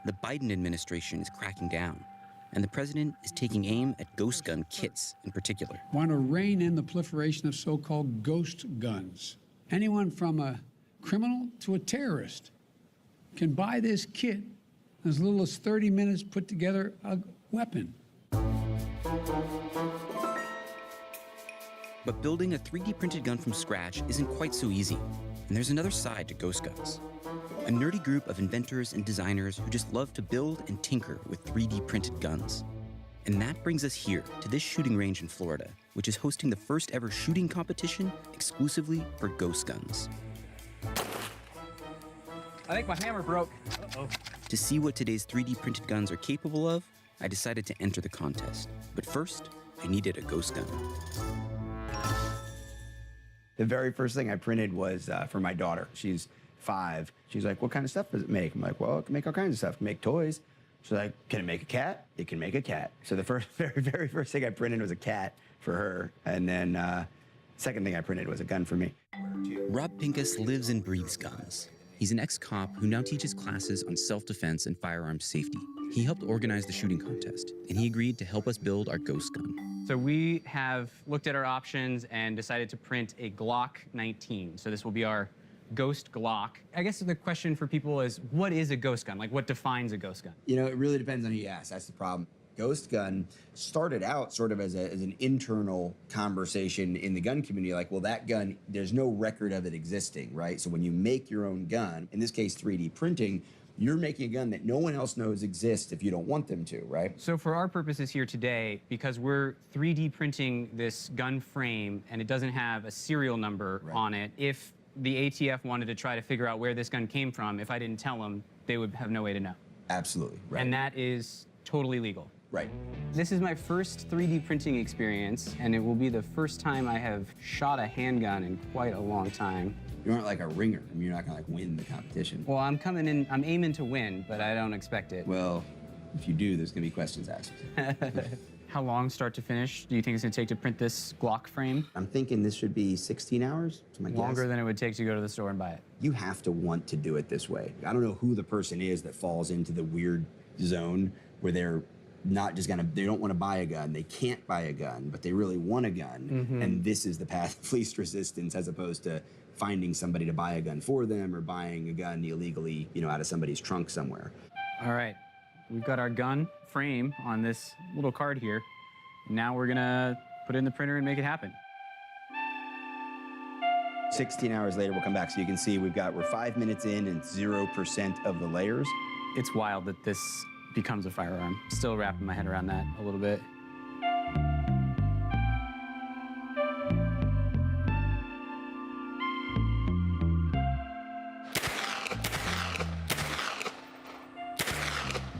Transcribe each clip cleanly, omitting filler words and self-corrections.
The Biden administration is cracking down, and the president is taking aim at ghost gun kits in particular. Want to rein in the proliferation of so-called ghost guns. Anyone from a criminal to a terrorist can buy this kit in as little as 30 minutes, put together a weapon. But building a 3D printed gun from scratch isn't quite so easy, and there's another side to ghost guns. A nerdy group of inventors and designers who just love to build and tinker with 3D printed guns. And that brings us here to this shooting range in Florida, which is hosting the first ever shooting competition exclusively for ghost guns. I think my hammer broke. Uh-oh. To see what today's 3D printed guns are capable of, I decided to enter the contest. But first, I needed a ghost gun. The very first thing I printed was for my daughter. She's 5. She's like, what kind of stuff does it make? I'm like, well, it can make all kinds of stuff. It can make toys. She's like, can it make a cat? It can make a cat. So the very first thing I printed was a cat for her. And then second thing I printed was a gun for me. Rob Pincus lives and breathes guns. He's an ex-cop who now teaches classes on self-defense and firearms safety. He helped organize the shooting contest, and he agreed to help us build our ghost gun. So we have looked at our options and decided to print a Glock 19. So this will be our ghost Glock. I guess the question for people is, what is a ghost gun? Like, what defines a ghost gun? You know, it really depends on who you ask. That's the problem. Ghost gun started out sort of as an internal conversation in the gun community. Like, well, that gun, there's no record of it existing, right? So when you make your own gun, in this case 3D printing, you're making a gun that no one else knows exists if you don't want them to, right? So for our purposes here today, because we're 3D printing this gun frame and it doesn't have a serial number on it, if the ATF wanted to try to figure out where this gun came from, if I didn't tell them, they would have no way to know. Absolutely, right. And that is totally legal. Right. This is my first 3D printing experience, and it will be the first time I have shot a handgun in quite a long time. You aren't like a ringer. I mean, you're not gonna like win the competition. Well, I'm coming in, I'm aiming to win, but I don't expect it. Well, if you do, there's gonna be questions asked. How long, start to finish, do you think it's gonna take to print this Glock frame? I'm thinking this should be 16 hours. That's my Longer guess. than it would take to go to the store and buy it. You have to want to do it this way. I don't know who the person is that falls into the weird zone where they're not just gonna, they don't want to buy a gun, they can't buy a gun, but they really want a gun. And this is the path of least resistance, as opposed to finding somebody to buy a gun for them or buying a gun illegally, you know, out of somebody's trunk somewhere. All right, we've got our gun frame on this little card here. Now we're gonna put it in the printer and make it happen. 16 hours later, we'll come back so you can see we're 5 minutes in and 0% of the layers. It's wild that this becomes a firearm. Still wrapping my head around that a little bit.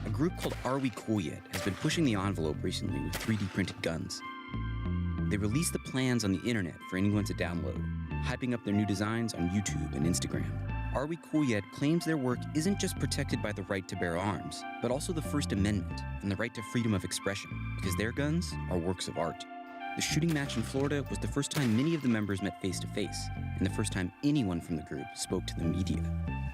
A group called Are We Cool Yet has been pushing the envelope recently with 3D printed guns. They released the plans on the internet for anyone to download, hyping up their new designs on YouTube and Instagram. Are We Cool Yet claims their work isn't just protected by the right to bear arms, but also the First Amendment and the right to freedom of expression, because their guns are works of art. The shooting match in Florida was the first time many of the members met face-to-face, and the first time anyone from the group spoke to the media.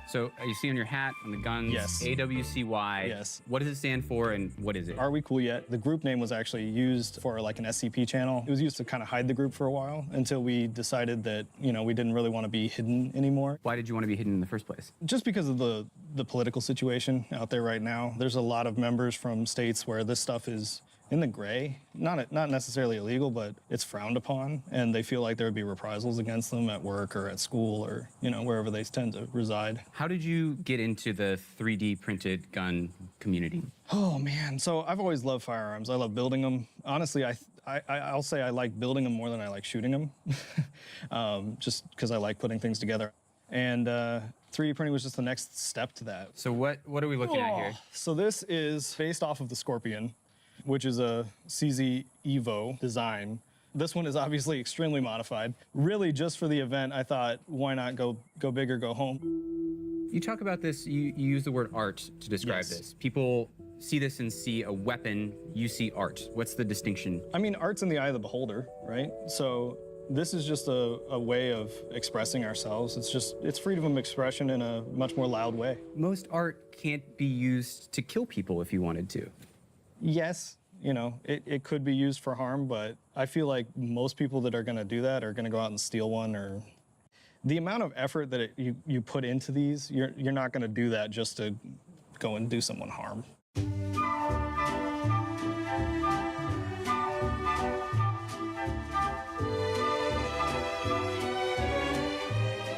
So you see on your hat, on the guns, Yes. AWCY. Yes. What does it stand for and what is it? Are We Cool Yet? The group name was actually used for like an SCP channel. It was used to kind of hide the group for a while until we decided that, you know, we didn't really want to be hidden anymore. Why did you want to be hidden in the first place? Just because of the political situation out there right now. There's a lot of members from states where this stuff is in the gray, not necessarily illegal, but it's frowned upon, and they feel like there would be reprisals against them at work or at school or, you know, wherever they tend to reside. How did you get into the 3D printed gun community? Oh man, so I've always loved firearms. I love building them. Honestly, I'll say I like building them more than I like shooting them, just because I like putting things together. And 3D printing was just the next step to that. So what are we looking at here? So this is based off of the Scorpion, which is a CZ Evo design. This one is obviously extremely modified. Really, just for the event, I thought, why not go big or go home? You talk about this, you use the word art to describe Yes. this. People see this and see a weapon, you see art. What's the distinction? I mean, art's in the eye of the beholder, right? So This is just a way of expressing ourselves. It's freedom of expression in a much more loud way. Most art can't be used to kill people if you wanted to. Yes, you know, it could be used for harm, but I feel like most people that are going to do that are going to go out and steal one. Or the amount of effort that you put into these, you're not going to do that just to go and do someone harm.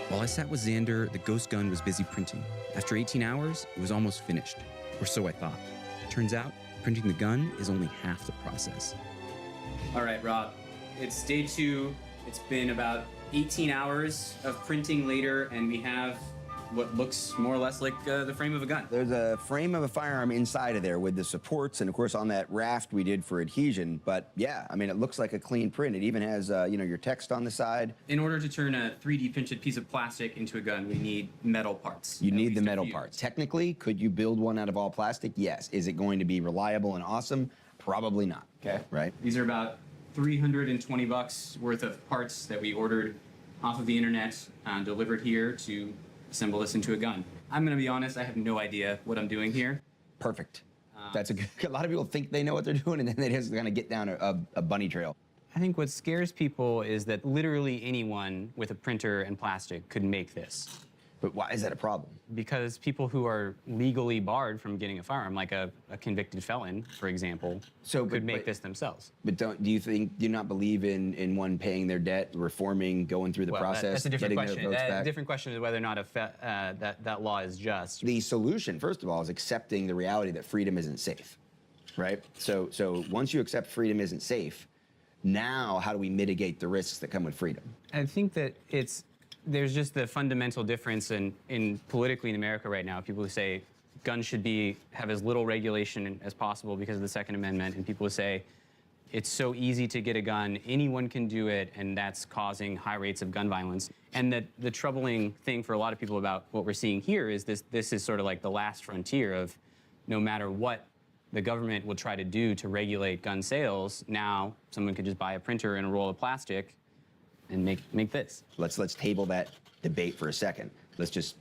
While I sat with Xander, the ghost gun was busy printing. After 18 hours, it was almost finished, or so I thought. Turns out, printing the gun is only half the process. All right, Rob, it's day 2. It's been about 18 hours of printing later, and we have what looks more or less like the frame of a gun. There's a frame of a firearm inside of there with the supports, and of course on that raft we did for adhesion. But yeah, I mean, it looks like a clean print. It even has, you know, your text on the side. In order to turn a 3D printed piece of plastic into a gun, we need metal parts. You need the metal parts. Technically, could you build one out of all plastic? Yes. Is it going to be reliable and awesome? Probably not. Okay. Right? These are about $320 worth of parts that we ordered off of the internet, delivered here to assemble this into a gun. I'm gonna be honest, I have no idea what I'm doing here. Perfect. That's a lot of people think they know what they're doing, and then they just kind of get down a bunny trail. I think what scares people is that literally anyone with a printer and plastic could make this. But why is that a problem? Because people who are legally barred from getting a firearm, like a convicted felon, for example, could make this themselves. But do you not believe in one paying their debt, reforming, going through the process, that's a different getting question. their votes back? A different question is whether or not that law is just. The solution, first of all, is accepting the reality that freedom isn't safe, right? So once you accept freedom isn't safe, now how do we mitigate the risks that come with freedom? I think that there's just the fundamental difference in politically in America right now. People who say guns should have as little regulation as possible because of the Second Amendment, and people who say it's so easy to get a gun, anyone can do it, and that's causing high rates of gun violence. And the troubling thing for a lot of people about what we're seeing here is this is sort of like the last frontier of no matter what the government will try to do to regulate gun sales, now someone could just buy a printer and a roll of plastic and make this. Let's table that debate for a second.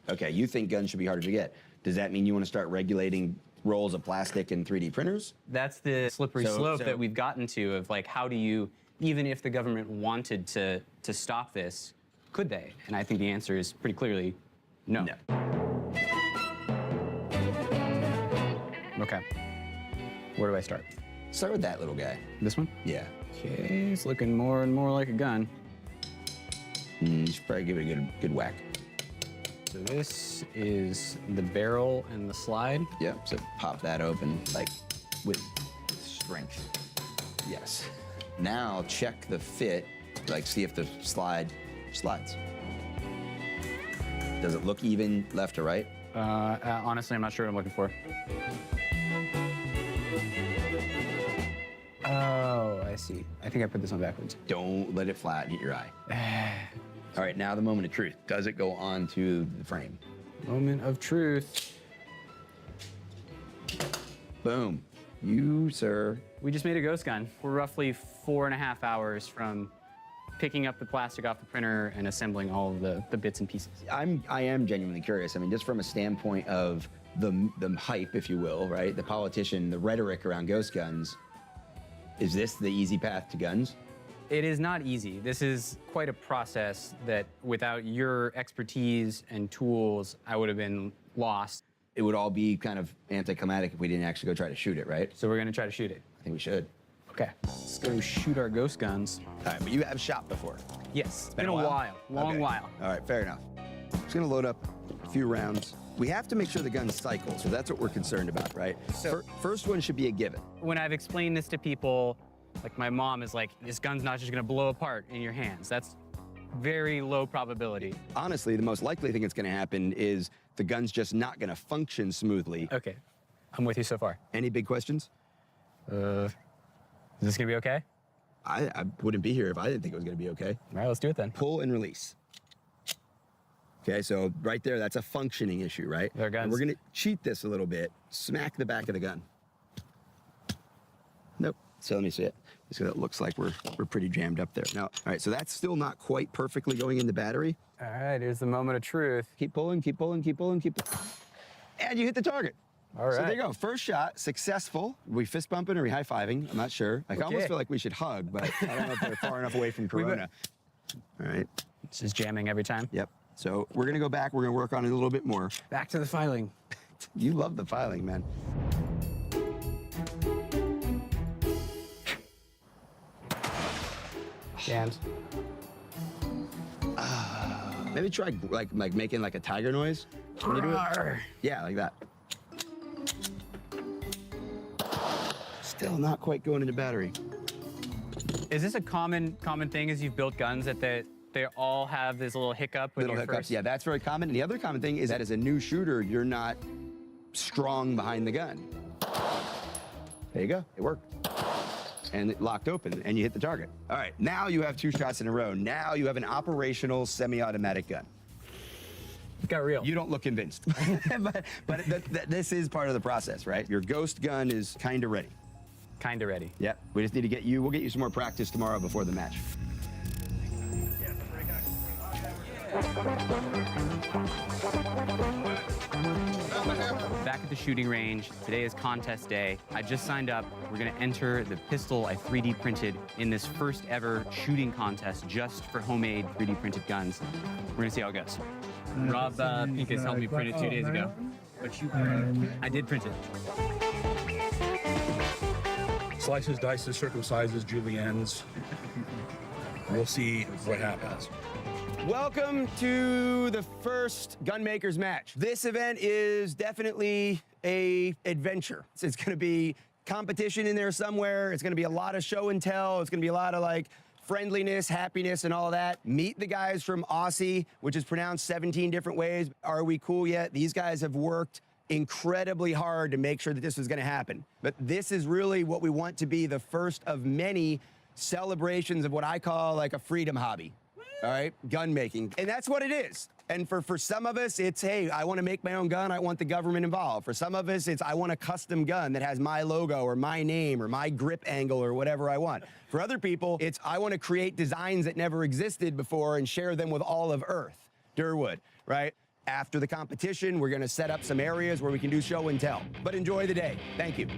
Okay, you think guns should be harder to get. Does that mean you want to start regulating rolls of plastic and 3D printers? That's the slippery slope that we've gotten to of like, how do you, even if the government wanted to stop this, could they? And I think the answer is pretty clearly no. Okay. Where do I start? Start with that little guy. This one? Yeah. Okay, it's looking more and more like a gun. You should probably give it a good whack. So this is the barrel and the slide. Yep, so pop that open, like, with strength. Yes. Now check the fit, like see if the slide slides. Does it look even left to right? Honestly, I'm not sure what I'm looking for. Oh, I see. I think I put this on backwards. Don't let it flat hit your eye. All right, now the moment of truth. Does it go onto the frame? Moment of truth. Boom. You, sir. We just made a ghost gun. We're roughly 4.5 hours from picking up the plastic off the printer and assembling all of the bits and pieces. I am genuinely curious. I mean, just from a standpoint of the hype, if you will, right? The politician, the rhetoric around ghost guns, is this the easy path to guns? It is not easy. This is quite a process that without your expertise and tools, I would have been lost. It would all be kind of anticlimactic if we didn't actually go try to shoot it, right? So we're gonna try to shoot it. I think we should. Okay, let's go shoot our ghost guns. All right, but you have shot before. Yes, it's been a while, long while. All right, fair enough. Just gonna load up a few rounds. We have to make sure the gun cycles, so that's what we're concerned about, right? So- First one should be a given. When I've explained this to people, like my mom is like, this gun's not just gonna blow apart in your hands. That's very low probability. Honestly, the most likely thing that's gonna happen is the gun's just not gonna function smoothly. Okay, I'm with you so far. Any big questions? Is this gonna be okay? I wouldn't be here if I didn't think it was gonna be okay. All right, let's do it then. Pull and release. Okay, so right there, that's a functioning issue, right? There are guns. And we're gonna cheat this a little bit. Smack the back of the gun. Nope, So let me see it. So it looks like we're pretty jammed up there. Now, all right, so that's still not quite perfectly going in the battery. All right, here's the moment of truth. Keep pulling, keep pulling, keep pulling, keep pulling. And you hit the target. All right. So there you go. First shot, successful. We fist bumping or we high fiving? I'm not sure. I almost feel like we should hug, but I don't know if they're far enough away from Corona. All right. It's just jamming every time. Yep. So we're gonna go back. We're gonna work on it a little bit more. Back to the filing. You love the filing, man. Jams. Maybe try like making like a tiger noise when you do it. Yeah, like that. Still not quite going into battery. Is this a common thing as you've built guns that they all have this little hiccup when Little you're hiccups. first? Yeah, that's very common. And the other common thing is that as a new shooter, you're not strong behind the gun. There you go. It worked. And it locked open, and you hit the target. All right, now you have 2 shots in a row. Now you have an operational semi-automatic gun. It got real. You don't look convinced, but this is part of the process, right? Your ghost gun is kind of ready. Kind of ready. Yep, we just need to get you, we'll get you some more practice tomorrow before the match. Back at the shooting range, today is contest day. I just signed up. We're gonna enter the pistol I 3D printed in this first ever shooting contest just for homemade 3D printed guns. We're gonna see how it goes. Rob Pincus helped me print it 2 days ago. But you I did print it. Slices, dices, circumcises, juliennes. We'll see what happens. Welcome to the first Gunmakers match. This event is definitely a adventure. It's gonna be competition in there somewhere. It's gonna be a lot of show and tell. It's gonna be a lot of like friendliness, happiness, and all that. Meet the guys from Aussie, which is pronounced 17 different ways. Are we cool yet? These guys have worked incredibly hard to make sure that this was gonna happen. But this is really what we want to be the first of many celebrations of what I call like a freedom hobby. All right, gun making. And that's what it is. And for some of us, it's, hey, I want to make my own gun. I want the government involved. For some of us, it's, I want a custom gun that has my logo or my name or my grip angle or whatever I want. For other people, it's, I want to create designs that never existed before and share them with all of Earth, Durwood, right? After the competition, we're going to set up some areas where we can do show and tell. But enjoy the day. Thank you.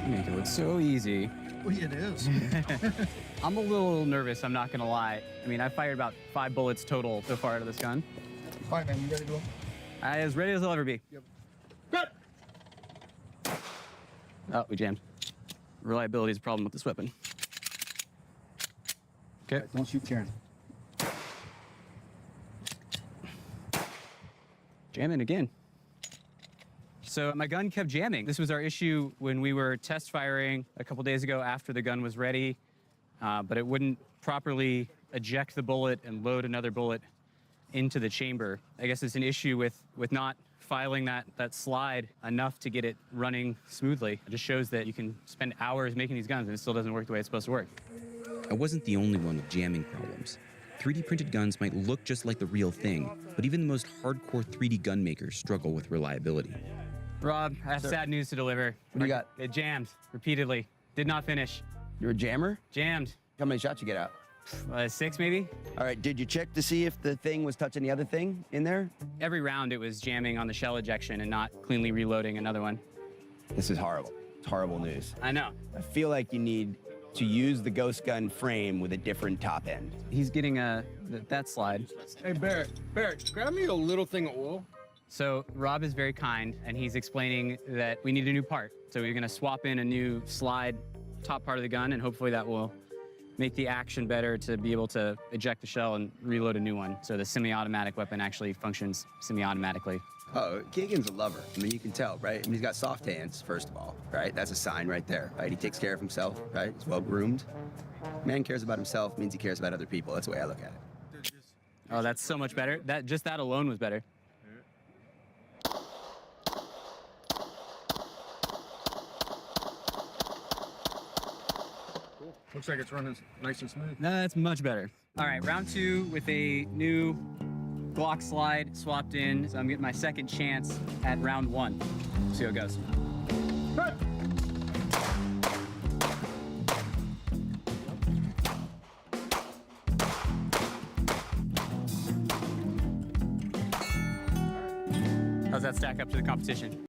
Make it look so easy. Well, it is. I'm a little nervous, I'm not gonna lie. I mean, I fired about 5 bullets total so far out of this gun. All right, man, you ready to go? As ready as I'll ever be. Yep. Good! Oh, we jammed. Reliability is a problem with this weapon. Okay. Don't shoot Karen. Jamming again. So my gun kept jamming. This was our issue when we were test firing a couple days ago after the gun was ready, but it wouldn't properly eject the bullet and load another bullet into the chamber. I guess it's an issue with not filing that slide enough to get it running smoothly. It just shows that you can spend hours making these guns and it still doesn't work the way it's supposed to work. I wasn't the only one with jamming problems. 3D printed guns might look just like the real thing, but even the most hardcore 3D gun makers struggle with reliability. Rob, I have sad news to deliver. What do you got? It jammed repeatedly. Did not finish. You're a jammer? Jammed. How many shots you get out? 6 maybe? All right, did you check to see if the thing was touching the other thing in there? Every round it was jamming on the shell ejection and not cleanly reloading another one. This is horrible. It's horrible news. I know. I feel like you need to use the ghost gun frame with a different top end. He's getting that slide. Hey, Barrett, grab me a little thing of oil. So Rob is very kind and he's explaining that we need a new part. So we're gonna swap in a new slide top part of the gun and hopefully that will make the action better to be able to eject the shell and reload a new one. So the semi-automatic weapon actually functions semi-automatically. Oh, Keegan's a lover. I mean, you can tell, right? I mean, he's got soft hands, first of all, right? That's a sign right there, right? He takes care of himself, right? He's well-groomed. Man cares about himself means he cares about other people. That's the way I look at it. Oh, that's so much better. Just that alone was better. Cool. Looks like it's running nice and smooth. That's much better. All right, round 2 with a new Glock slide swapped in. So I'm getting my second chance at round 1. See how it goes. How's that stack up to the competition?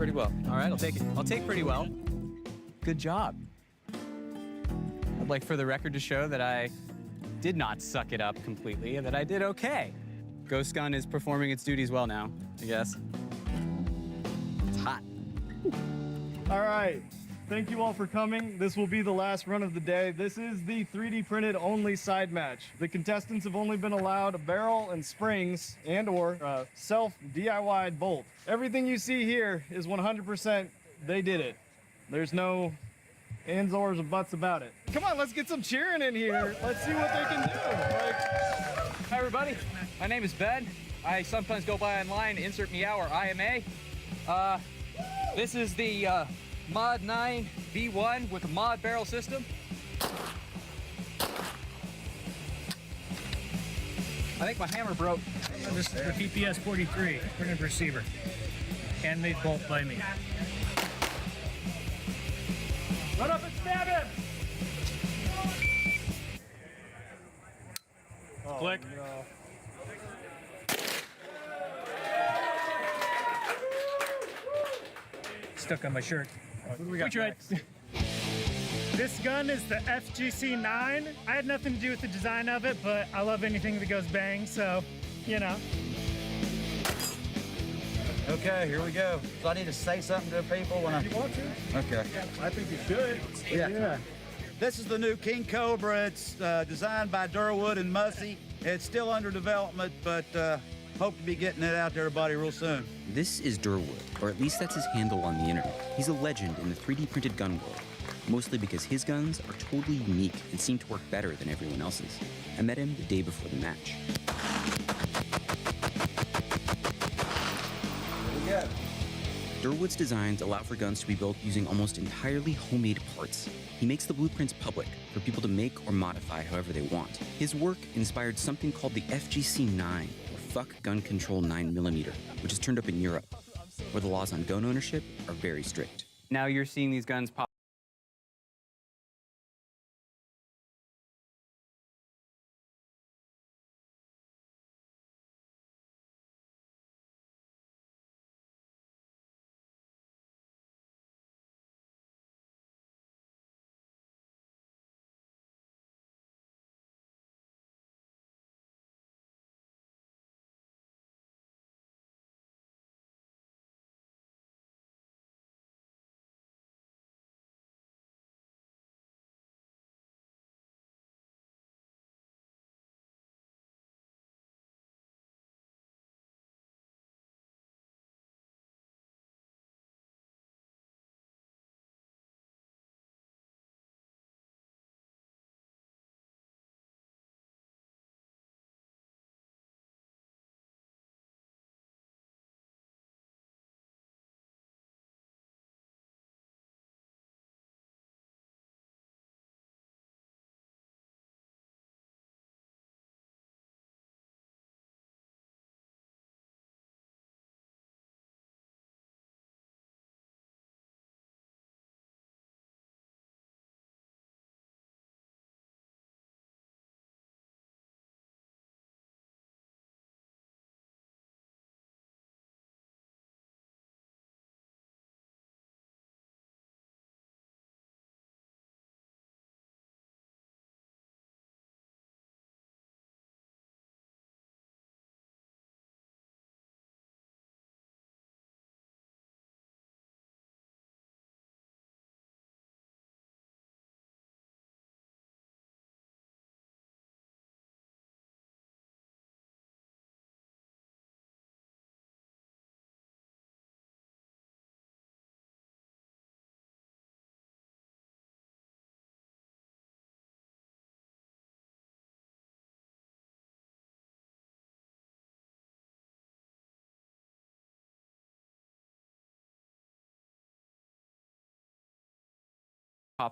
Pretty well. All right, I'll take it. I'll take pretty well. Good job. I'd like for the record to show that I did not suck it up completely and that I did okay. Ghost gun is performing its duties well now, I guess. It's hot. All right. Thank you all for coming. This will be the last run of the day. This is the 3D printed only side match. The contestants have only been allowed a barrel and springs and/or self DIY bolt. Everything you see here is 100% they did it. There's no ands, ors, or buts about it. Come on, let's get some cheering in here. Let's see what they can do. Hi, everybody. My name is Ben. I sometimes go by online, insert meow or IMA. This is the Mod 9 V1 with a mod barrel system. I think my hammer broke. This is the PPS 43 printed receiver. Handmade bolt by me. Run up and stab him! Click. No. Stuck on my shirt. We tried. This gun is the FGC-9. I had nothing to do with the design of it, but I love anything that goes bang, so, you know. Okay, here we go. So I need to say something to people when I... You want to? Okay. I think you should. Yeah. This is the new King Cobra. It's designed by Durwood and Mussey. It's still under development, but hope to be getting it out to everybody real soon. This is Durwood, or at least that's his handle on the internet. He's a legend in the 3D printed gun world, mostly because his guns are totally unique and seem to work better than everyone else's. I met him the day before the match. Here we go. Durwood's designs allow for guns to be built using almost entirely homemade parts. He makes the blueprints public for people to make or modify however they want. His work inspired something called the FGC-9, or Fuck Gun Control 9mm, which has turned up in Europe, where the laws on gun ownership are very strict. Now you're seeing these guns pop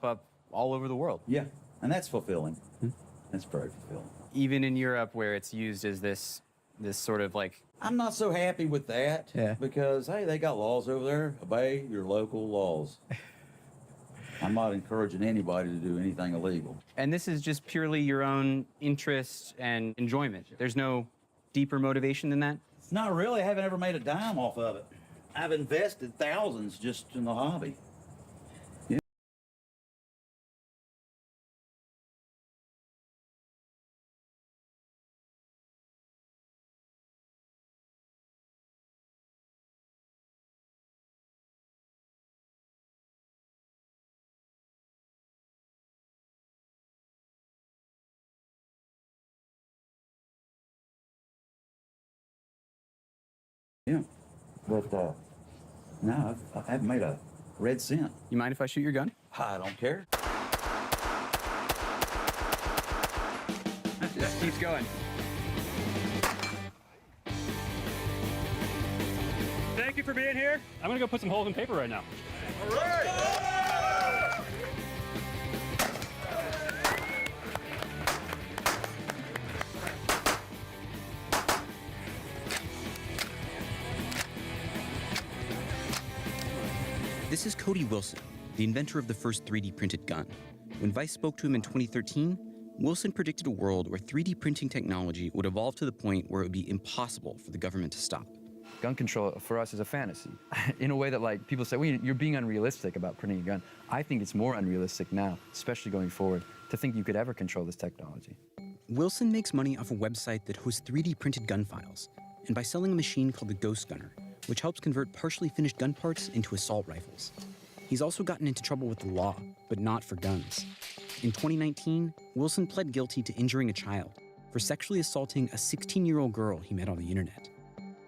up all over the world. Yeah, and that's fulfilling. That's very fulfilling. Even in Europe, where it's used as this sort of like... I'm not so happy with that. Yeah. Because, hey, they got laws over there. Obey your local laws. I'm not encouraging anybody to do anything illegal. And this is just purely your own interest and enjoyment. There's no deeper motivation than that? Not really. I haven't ever made a dime off of it. I've invested thousands just in the hobby. Yeah, but no, I haven't made a red cent. You mind if I shoot your gun? I don't care. Just keeps going. Thank you for being here. I'm gonna go put some holes in paper right now. All right. This is Cody Wilson, the inventor of the first 3D printed gun. When Vice spoke to him in 2013, Wilson predicted a world where 3D printing technology would evolve to the point where it would be impossible for the government to stop. Gun control for us is a fantasy. In a way that, like, people say, well, you're being unrealistic about printing a gun. I think it's more unrealistic now, especially going forward, to think you could ever control this technology. Wilson makes money off a website that hosts 3D printed gun files, and by selling a machine called the Ghost Gunner, which helps convert partially finished gun parts into assault rifles. He's also gotten into trouble with the law, but not for guns. In 2019, Wilson pled guilty to injuring a child for sexually assaulting a 16-year-old girl he met on the internet.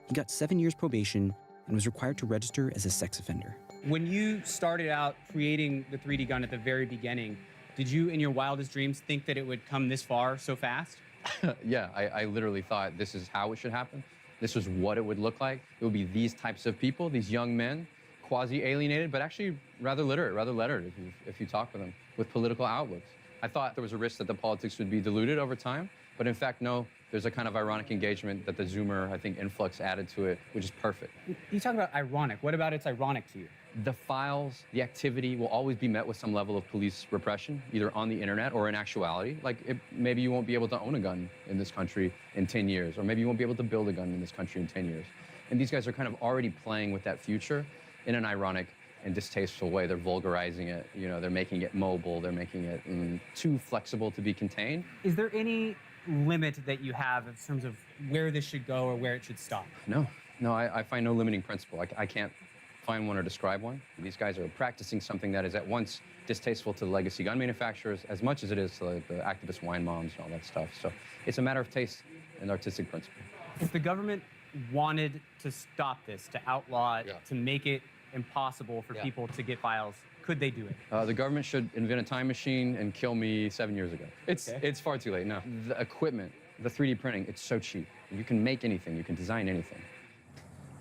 He got 7 years probation and was required to register as a sex offender. When you started out creating the 3D gun at the very beginning, did you, in your wildest dreams, think that it would come this far so fast? Yeah, I literally thought this is how it should happen. This was what it would look like. It would be these types of people, these young men, quasi-alienated, but actually rather literate, rather lettered if you talk with them, with political outlooks. I thought there was a risk that the politics would be diluted over time, but in fact, no. There's a kind of ironic engagement that the Zoomer, I think, influx added to it, which is perfect. You talk about ironic. What about it's ironic to you? The files, the activity will always be met with some level of police repression, either on the internet or in actuality. Like, maybe you won't be able to own a gun in this country in 10 years, or maybe you won't be able to build a gun in this country in 10 years. And these guys are kind of already playing with that future in an ironic and distasteful way. They're vulgarizing it, you know, they're making it mobile, they're making it too flexible to be contained. Is there any limit that you have in terms of where this should go or where it should stop? No, I find no limiting principle. I can't find one or describe one. These guys are practicing something that is at once distasteful to the legacy gun manufacturers as much as it is to the activist wine moms and all that stuff. So it's a matter of taste and artistic principle. If the government wanted to stop this, to outlaw it, to make it impossible for people to get files, could they do it? The government should invent a time machine and kill me 7 years ago. It's far too late, no. The equipment, the 3D printing, it's so cheap. You can make anything, you can design anything.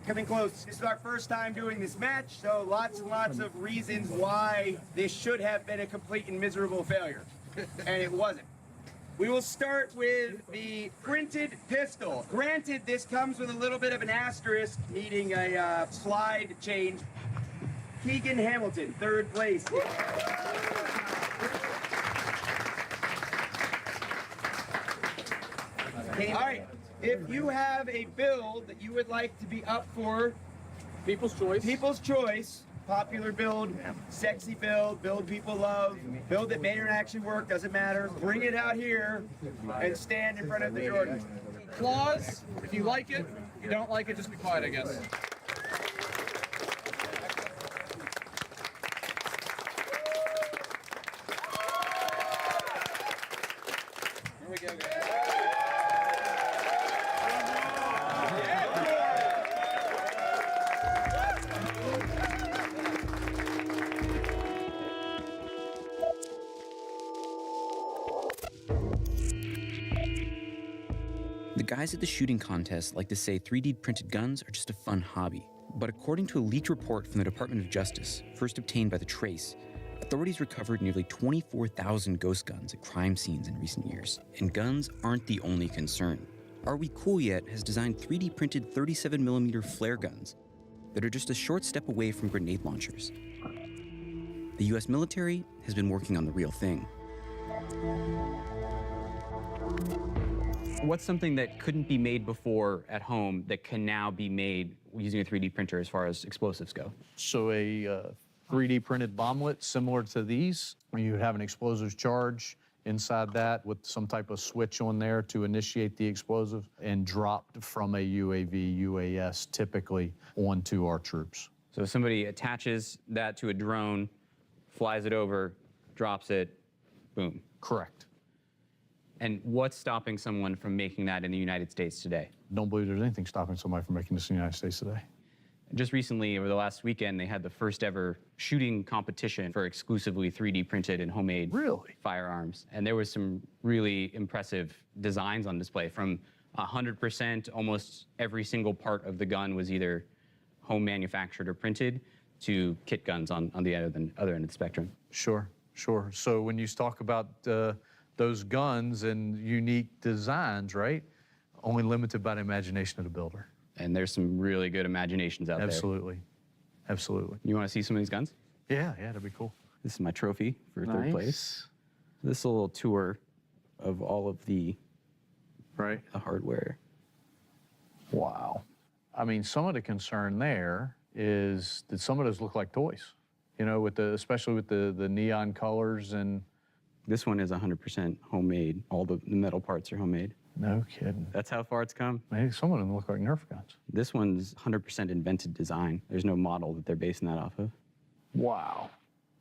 Coming close. This is our first time doing this match, so lots and lots of reasons why this should have been a complete and miserable failure. And it wasn't. We will start with the printed pistol. Granted, this comes with a little bit of an asterisk, needing a slide change. Keegan Hamilton, third place. All right, if you have a build that you would like to be up for People's Choice, popular build, sexy build, build people love, build that may or actually work, doesn't matter, bring it out here and stand in front of the Jordan. Applause if you like it. If you don't like it, just be quiet, I guess. Here we go, guys. The guys at the shooting contest like to say 3D printed guns are just a fun hobby. But according to a leaked report from the Department of Justice, first obtained by The Trace, authorities recovered nearly 24,000 ghost guns at crime scenes in recent years. And guns aren't the only concern. Are We Cool Yet has designed 3D printed 37mm flare guns that are just a short step away from grenade launchers. The US military has been working on the real thing. What's something that couldn't be made before at home that can now be made using a 3D printer as far as explosives go? So a 3D printed bomblet similar to these, where you would have an explosives charge inside that with some type of switch on there to initiate the explosive and dropped from a UAV, UAS typically onto our troops. So somebody attaches that to a drone, flies it over, drops it, boom. Correct. And what's stopping someone from making that in the United States today? Don't believe there's anything stopping somebody from making this in the United States today. Just recently, over the last weekend, they had the first ever shooting competition for exclusively 3D printed and homemade firearms. And there was some really impressive designs on display. From 100%, almost every single part of the gun was either home manufactured or printed, to kit guns on the other end of the spectrum. Sure, sure. So when you talk about those guns and unique designs, right? Only limited by the imagination of the builder. And there's some really good imaginations out there. Absolutely. Absolutely. You want to see some of these guns? Yeah, that'd be cool. This is my trophy for third place. This is a little tour of all of the hardware. Wow. I mean, some of the concern there is that some of those look like toys. You know, especially with the neon colors. And this one is 100% homemade. All the metal parts are homemade. No kidding. That's how far it's come. Maybe some of them look like Nerf guns. This one's 100% invented design. There's no model that they're basing that off of. Wow.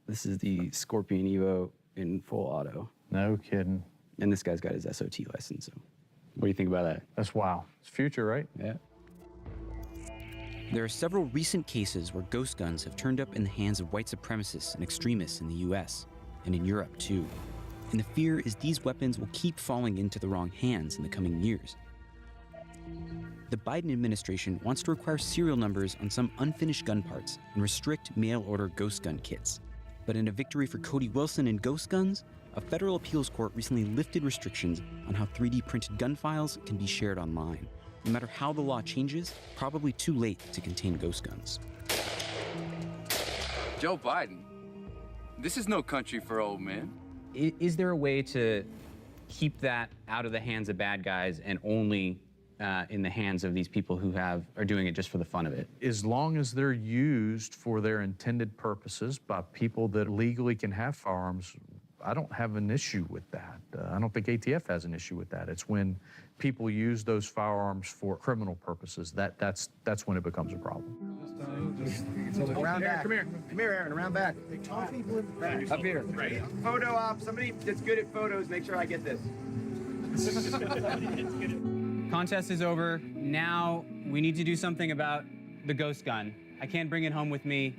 This is the Scorpion Evo in full auto. No kidding. And this guy's got his SOT license, so what do you think about that? That's wow. It's future, right? Yeah. There are several recent cases where ghost guns have turned up in the hands of white supremacists and extremists in the US, and in Europe too. And the fear is these weapons will keep falling into the wrong hands in the coming years. The Biden administration wants to require serial numbers on some unfinished gun parts and restrict mail-order ghost gun kits. But in a victory for Cody Wilson and ghost guns, a federal appeals court recently lifted restrictions on how 3D printed gun files can be shared online. No matter how the law changes, probably too late to contain ghost guns. Joe Biden, this is no country for old men. Is there a way to keep that out of the hands of bad guys and only in the hands of these people who are doing it just for the fun of it? As long as they're used for their intended purposes by people that legally can have firearms, I don't have an issue with that. I don't think ATF has an issue with that. It's when people use those firearms for criminal purposes that's when it becomes a problem. Around back. Come here, Aaron. Around back. Up here. Photo op. Somebody that's good at photos, make sure I get this. Contest is over. Now we need to do something about the ghost gun. I can't bring it home with me.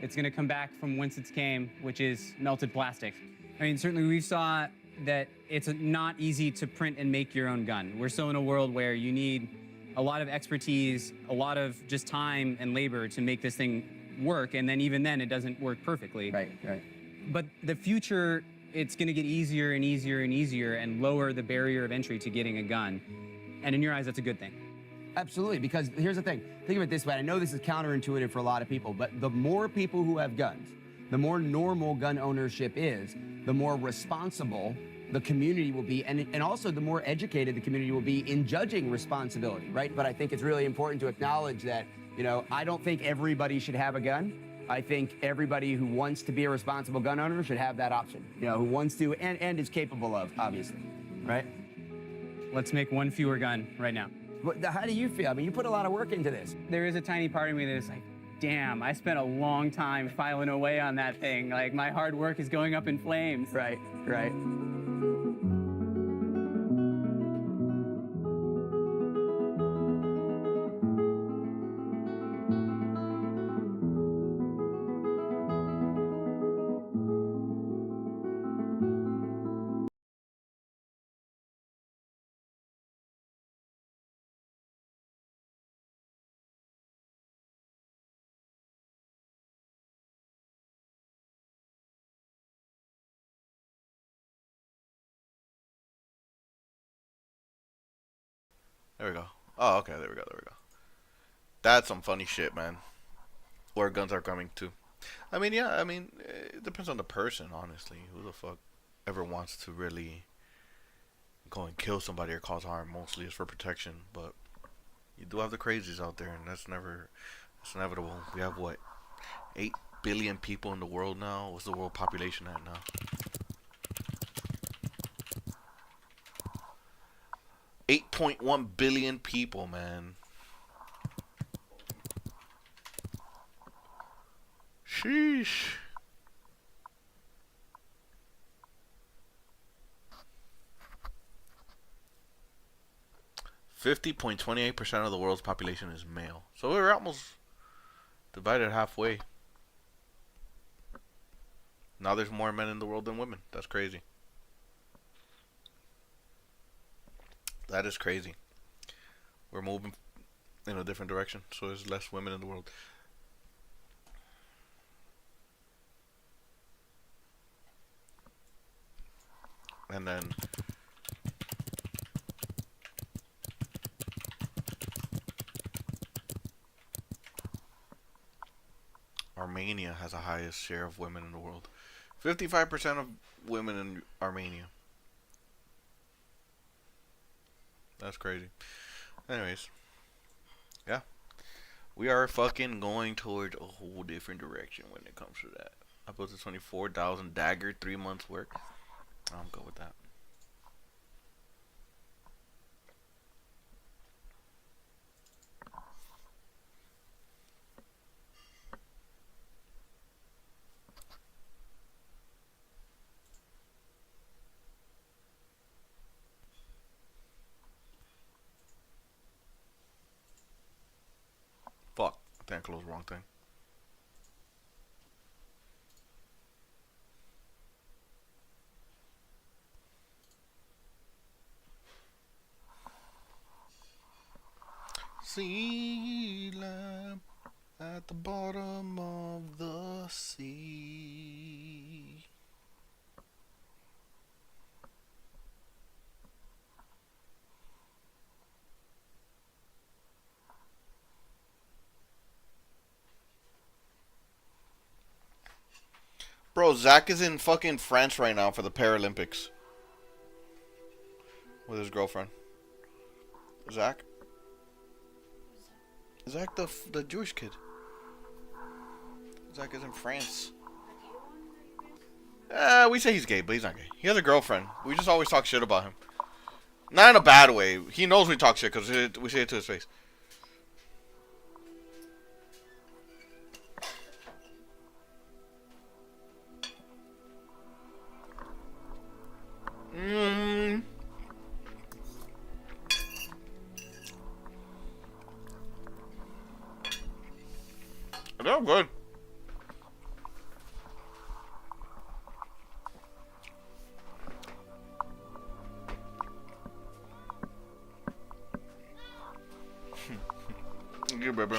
It's going to come back from whence it came, which is melted plastic. I mean, certainly we saw that it's not easy to print and make your own gun. We're still in a world where you need a lot of expertise, a lot of just time and labor to make this thing work, and then even then it doesn't work perfectly. Right. But the future, it's going to get easier and easier and easier and lower the barrier of entry to getting a gun. And in your eyes, that's a good thing. Absolutely, because here's the thing. Think of it this way. I know this is counterintuitive for a lot of people, but the more people who have guns, the more normal gun ownership is, the more responsible the community will be, and also the more educated the community will be in judging responsibility, right? But I think it's really important to acknowledge that, you know, I don't think everybody should have a gun. I think everybody who wants to be a responsible gun owner should have that option, you know, who wants to and is capable of, obviously, right? Let's make one fewer gun right now. How do you feel? I mean, you put a lot of work into this. There is a tiny part of me that is like, damn, I spent a long time filing away on that thing. Like, my hard work is going up in flames. Right. There we go. Oh, okay, there we go. That's some funny shit, man. Where guns are coming to. I mean, yeah, it depends on the person, honestly. Who the fuck ever wants to really go and kill somebody or cause harm. Mostly it's for protection, but you do have the crazies out there, and that's inevitable. We have what, 8 billion people in the world now? What's the world population at now? 8.1 billion people, man. Sheesh. .28% of the world's population is male. So we're almost divided halfway. Now there's more men in the world than women. That's crazy. That is crazy. We're moving in a different direction, so there's less women in the world. And then Armenia has the highest share of women in the world. 55% of women in Armenia. That's crazy. Anyways. Yeah. We are fucking going towards a whole different direction when it comes to that. I built a 24,000 dagger, 3 months work. I'm good with that. Fuck. I think I closed the wrong thing. Sea lamp at the bottom of the sea. Bro, Zach is in fucking France right now for the Paralympics. With his girlfriend. Zach? Zach, the Jewish kid. Zach is in France. We say he's gay, but he's not gay. He has a girlfriend. We just always talk shit about him. Not in a bad way. He knows we talk shit because we say it to his face. They're good. Thank you, baby.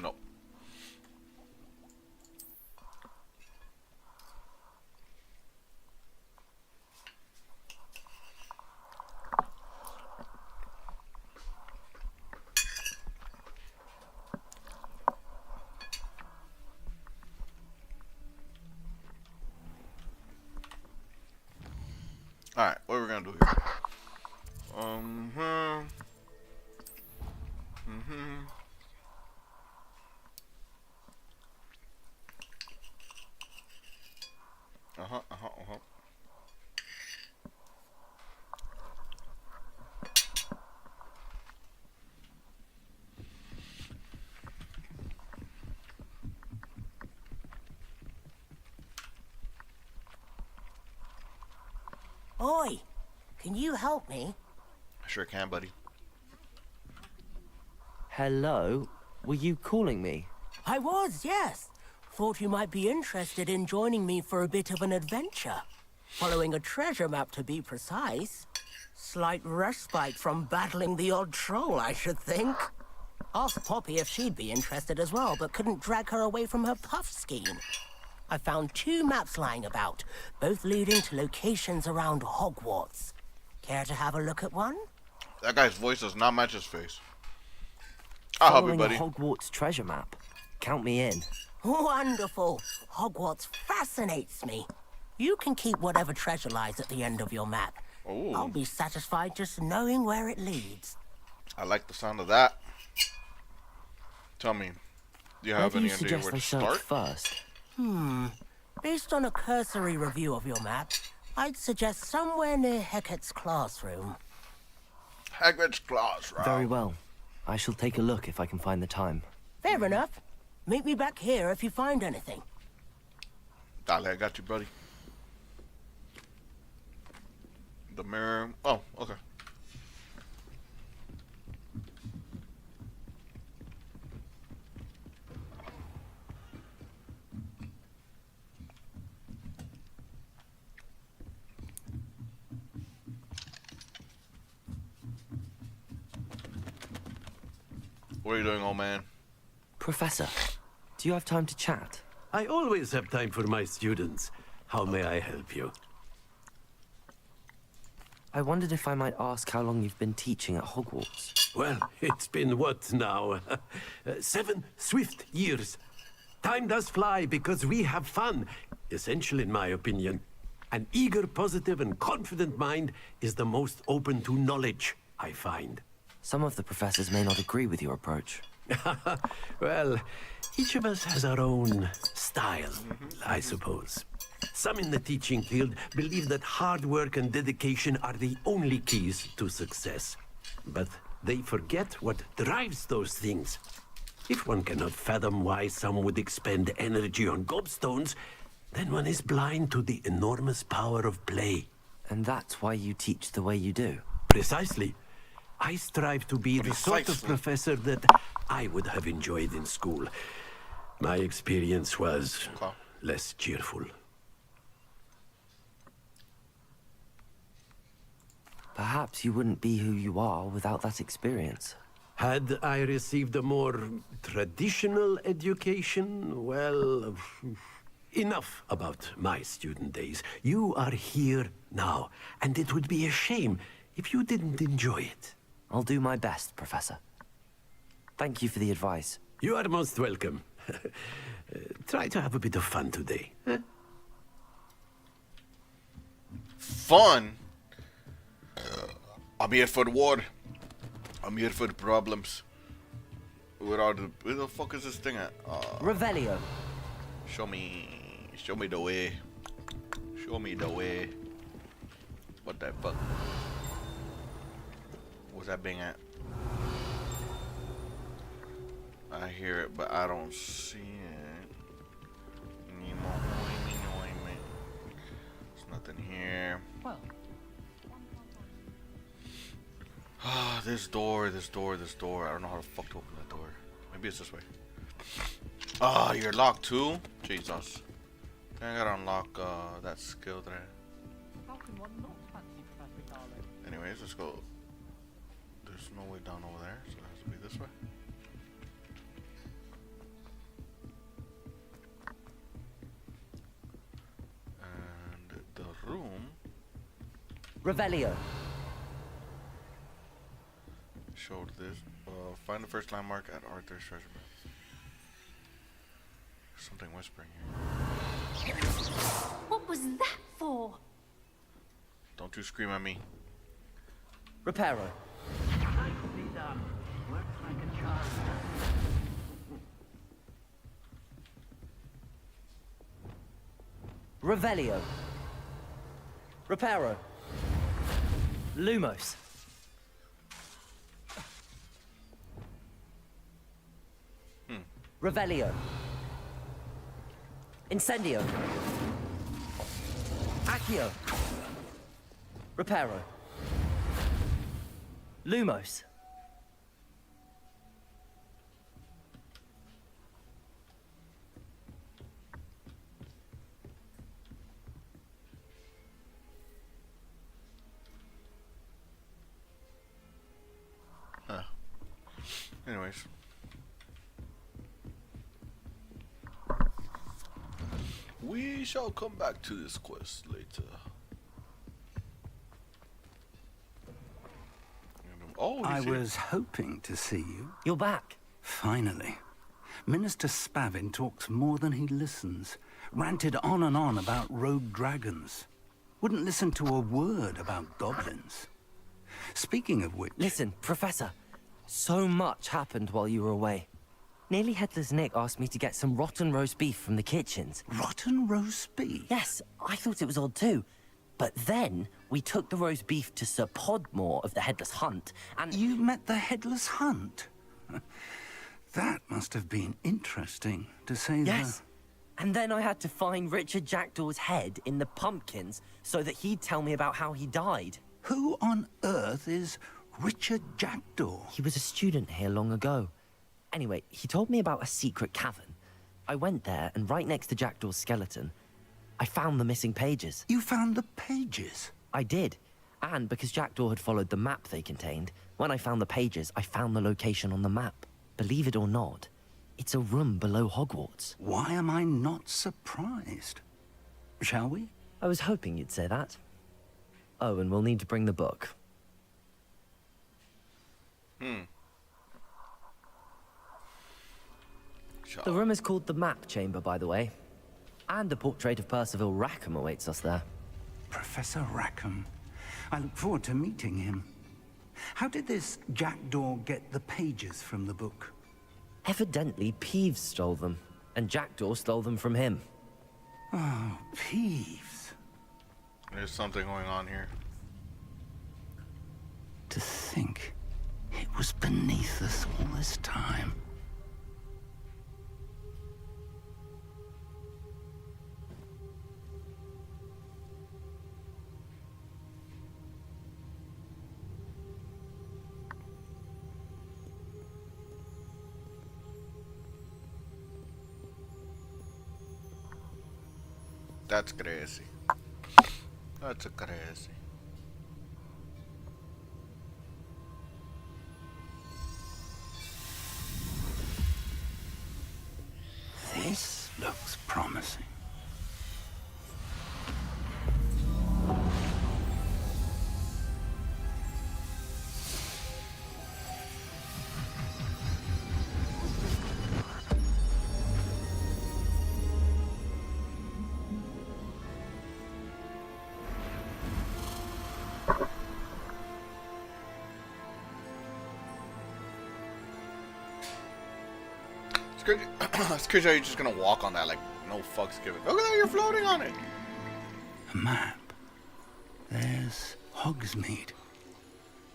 No. Alright, what are we gonna do here? Oi, can you help me? I sure can, buddy. Hello? Were you calling me? I was, yes. Thought you might be interested in joining me for a bit of an adventure. Following a treasure map, to be precise. Slight respite from battling the odd troll, I should think. Asked Poppy if she'd be interested as well, but couldn't drag her away from her puff scheme. I found 2 maps lying about, both leading to locations around Hogwarts. Care to have a look at one? That guy's voice does not match his face. I'll help you, buddy. Following a Hogwarts treasure map. Count me in. Wonderful. Hogwarts fascinates me. You can keep whatever treasure lies at the end of your map. Ooh. I'll be satisfied just knowing where it leads. I like the sound of that. Tell me, do you have any idea where to start? First? Based on a cursory review of your map, I'd suggest somewhere near Hecat's classroom. Hagrid's classroom. Very well. I shall take a look if I can find the time. Fair enough. Meet me back here if you find anything. Dale, I got you, buddy. The mirror. Oh, okay. What are you doing, old man? Professor, do you have time to chat? I always have time for my students. How may I help you? I wondered if I might ask how long you've been teaching at Hogwarts. Well, it's been what now? 7 swift years. Time does fly because we have fun. Essential in my opinion. An eager, positive, and confident mind is the most open to knowledge, I find. Some of the professors may not agree with your approach. Well, each of us has our own style, I suppose. Some in the teaching field believe that hard work and dedication are the only keys to success. But they forget what drives those things. If one cannot fathom why some would expend energy on gobstones, then one is blind to the enormous power of play. And that's why you teach the way you do? Precisely. I strive to be the sort of professor that I would have enjoyed in school. My experience was less cheerful. Perhaps you wouldn't be who you are without that experience. Had I received a more traditional education, well, enough about my student days. You are here now, and it would be a shame if you didn't enjoy it. I'll do my best, Professor. Thank you for the advice. You are most welcome. Try to have a bit of fun today. Huh? Fun? I'm here for the war. I'm here for the problems. Where the fuck is this thing at? Revelio. Show me the way. Show me the way. What the fuck? What's that being at? I hear it, but I don't see it. There's nothing here. Well. This door. I don't know how the fuck to open that door. Maybe it's this way. Ah, you're locked too? Jesus. I gotta unlock that skill there. Anyways, let's go. There's no way down over there, so it has to be this way. And the room. Revelio. Showed this. Find the first landmark at Arthur's treasure map. There's something whispering here. What was that for? Don't you scream at me. Reparo. Revelio. Reparo. Lumos. Revelio. Incendio. Accio. Reparo. Lumos. Anyways. We shall come back to this quest later. Oh, I was hoping to see you. You're back. Finally. Minister Spavin talks more than he listens. Ranted on and on about rogue dragons. Wouldn't listen to a word about goblins. Speaking of which... Listen, Professor. So much happened while you were away. Nearly Headless Nick asked me to get some rotten roast beef from the kitchens. Rotten roast beef? Yes, I thought it was odd too. But then, we took the roast beef to Sir Podmore of the Headless Hunt, and... You met the Headless Hunt? That must have been interesting, to say the... Yes. And then I had to find Richard Jackdaw's head in the pumpkins so that he'd tell me about how he died. Who on earth is Richard Jackdaw? He was a student here long ago. Anyway, he told me about a secret cavern. I went there, and right next to Jackdaw's skeleton, I found the missing pages. You found the pages? I did. And because Jackdaw had followed the map they contained, when I found the pages, I found the location on the map. Believe it or not, it's a room below Hogwarts. Why am I not surprised? Shall we? I was hoping you'd say that. Oh, and we'll need to bring the book. The room is called the Map Chamber, by the way. And a portrait of Percival Rackham awaits us there. Professor Rackham. I look forward to meeting him. How did this Jackdaw get the pages from the book? Evidently, Peeves stole them, and Jackdaw stole them from him. Oh, Peeves. There's something going on here. To think it was beneath us all this time. That's crazy. That's crazy. This looks promising. It's crazy how you're just gonna walk on that like no fucks given. Look at that, you're floating on it. A map. There's Hogsmeade.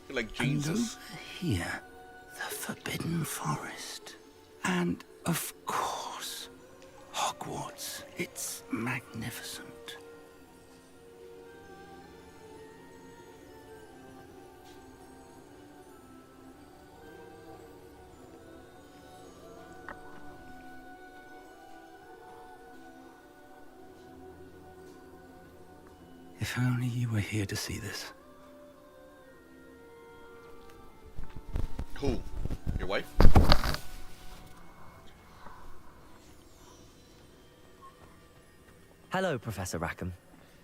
You're like Jesus. And over here, the Forbidden Forest. And, of course, Hogwarts. It's magnificent. If only you were here to see this. Who? Your wife? Hello, Professor Rackham.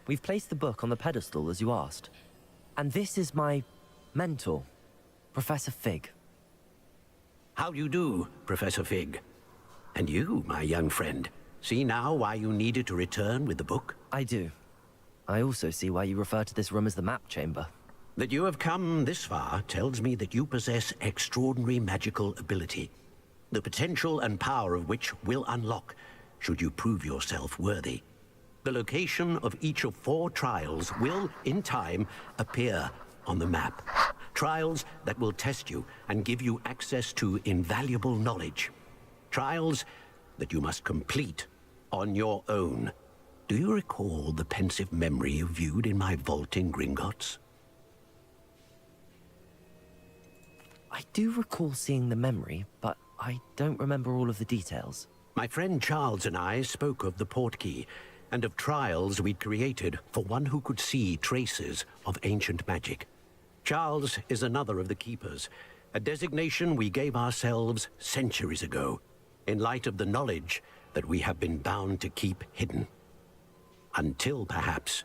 We've placed the book on the pedestal as you asked. And this is my mentor, Professor Fig. How do you do, Professor Fig? And you, my young friend, see now why you needed to return with the book? I do. I also see why you refer to this room as the Map Chamber. That you have come this far tells me that you possess extraordinary magical ability, the potential and power of which will unlock should you prove yourself worthy. The location of each of 4 trials will, in time, appear on the map. Trials that will test you and give you access to invaluable knowledge. Trials that you must complete on your own. Do you recall the pensive memory you viewed in my vault in Gringotts? I do recall seeing the memory, but I don't remember all of the details. My friend Charles and I spoke of the portkey and of trials we'd created for one who could see traces of ancient magic. Charles is another of the keepers, a designation we gave ourselves centuries ago, in light of the knowledge that we have been bound to keep hidden. Until, perhaps,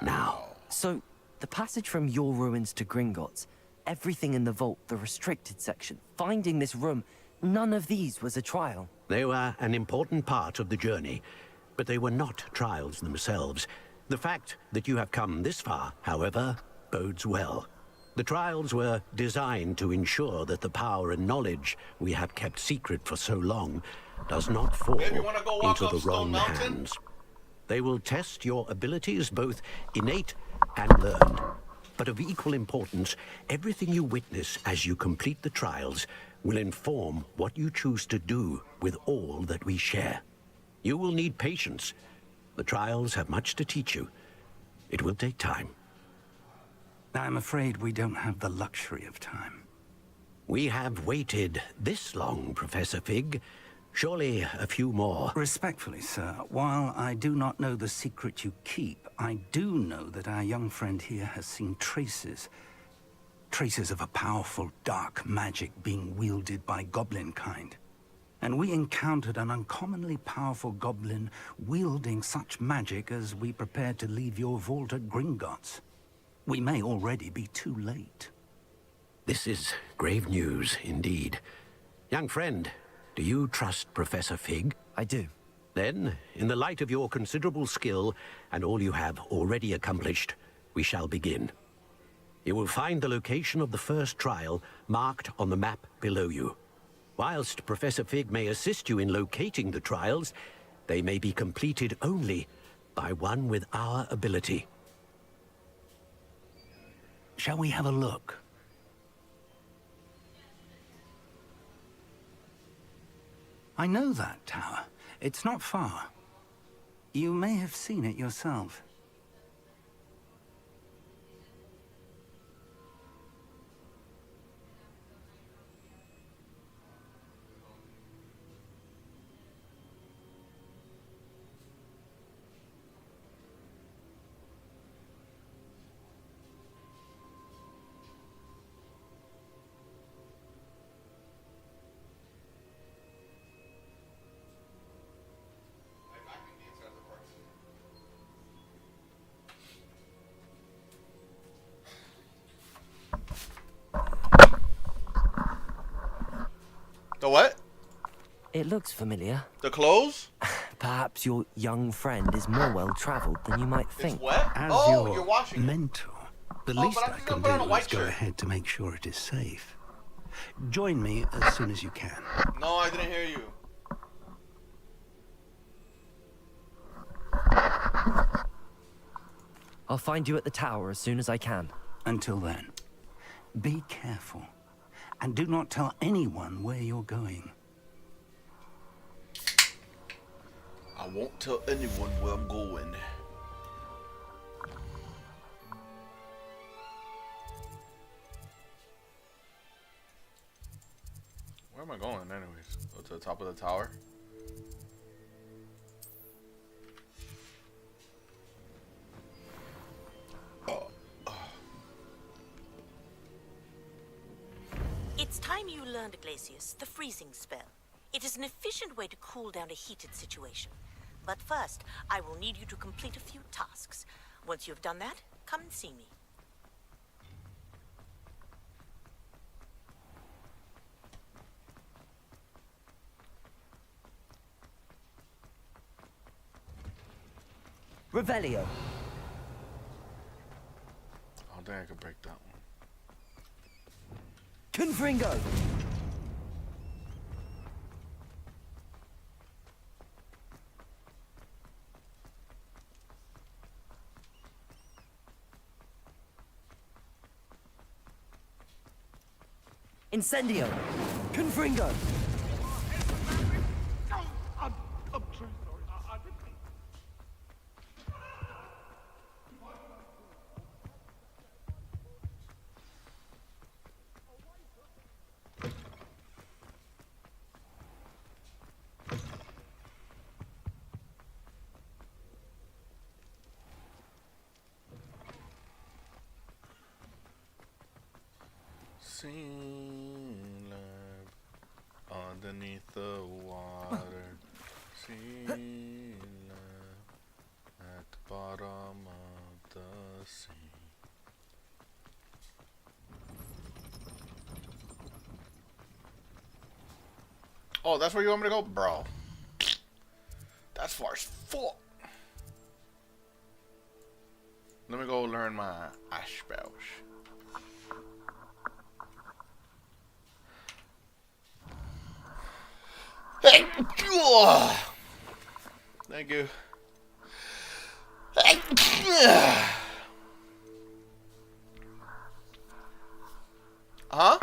now. So, the passage from your ruins to Gringotts, everything in the vault, the restricted section, finding this room, none of these was a trial. They were an important part of the journey, but they were not trials themselves. The fact that you have come this far, however, bodes well. The trials were designed to ensure that the power and knowledge we have kept secret for so long does not fall into the wrong hands. They will test your abilities, both innate and learned. But of equal importance, everything you witness as you complete the trials will inform what you choose to do with all that we share. You will need patience. The trials have much to teach you. It will take time. I'm afraid we don't have the luxury of time. We have waited this long, Professor Fig. Surely a few more. Respectfully, sir, while I do not know the secret you keep, I do know that our young friend here has seen traces of a powerful dark magic being wielded by goblin kind. And we encountered an uncommonly powerful goblin wielding such magic as we prepared to leave your vault at Gringotts. We may already be too late. This is grave news, indeed. Young friend, do you trust Professor Fig? I do. Then, in the light of your considerable skill and all you have already accomplished, we shall begin. You will find the location of the first trial marked on the map below you. Whilst Professor Fig may assist you in locating the trials, they may be completed only by one with our ability. Shall we have a look? I know that tower. It's not far. You may have seen it yourself. The what? It looks familiar. The clothes? Perhaps your young friend is more well-traveled than you might think. It's wet? As Oh, your you're washing it. mentor, the Oh, least but I'm I just can gonna put on a do white is go shirt. ahead to make sure it is safe. Join me as soon as you can. No, I didn't hear you. I'll find you at the tower as soon as I can. Until then, be careful. And do not tell anyone where you're going. I won't tell anyone where I'm going. Where am I going anyways? Go to the top of the tower? It's time you learned, Glacius, the freezing spell. It is an efficient way to cool down a heated situation. But first, I will need you to complete a few tasks. Once you've done that, come and see me. Revelio. I don't think I could break that one. Confringo. Incendio. Confringo. I'm truly sorry. I didn't. Sing. underneath the water. Sea at the bottom of the sea. Oh, that's where you want me to go? Bro. That's far as fuck. Let me go learn my ice spells. Thank you. Huh?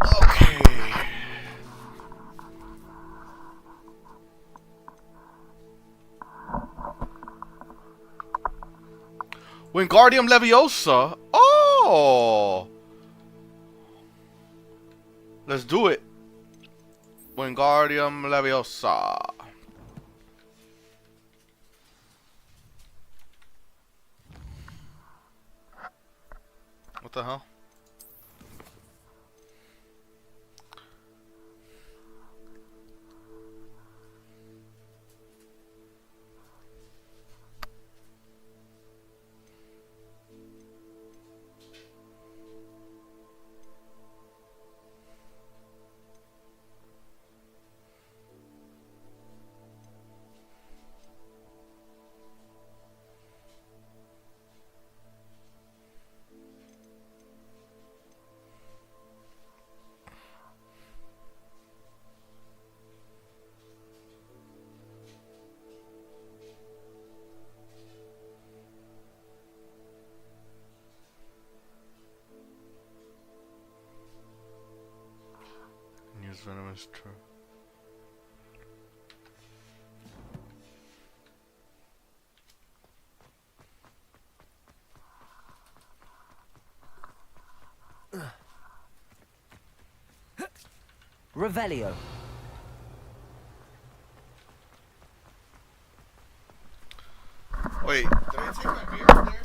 Okay. Wingardium Leviosa. Oh. Let's do it. Wingardium Leviosa. What the hell? Use venomous true. Revelio. Wait, did I take my beer up there?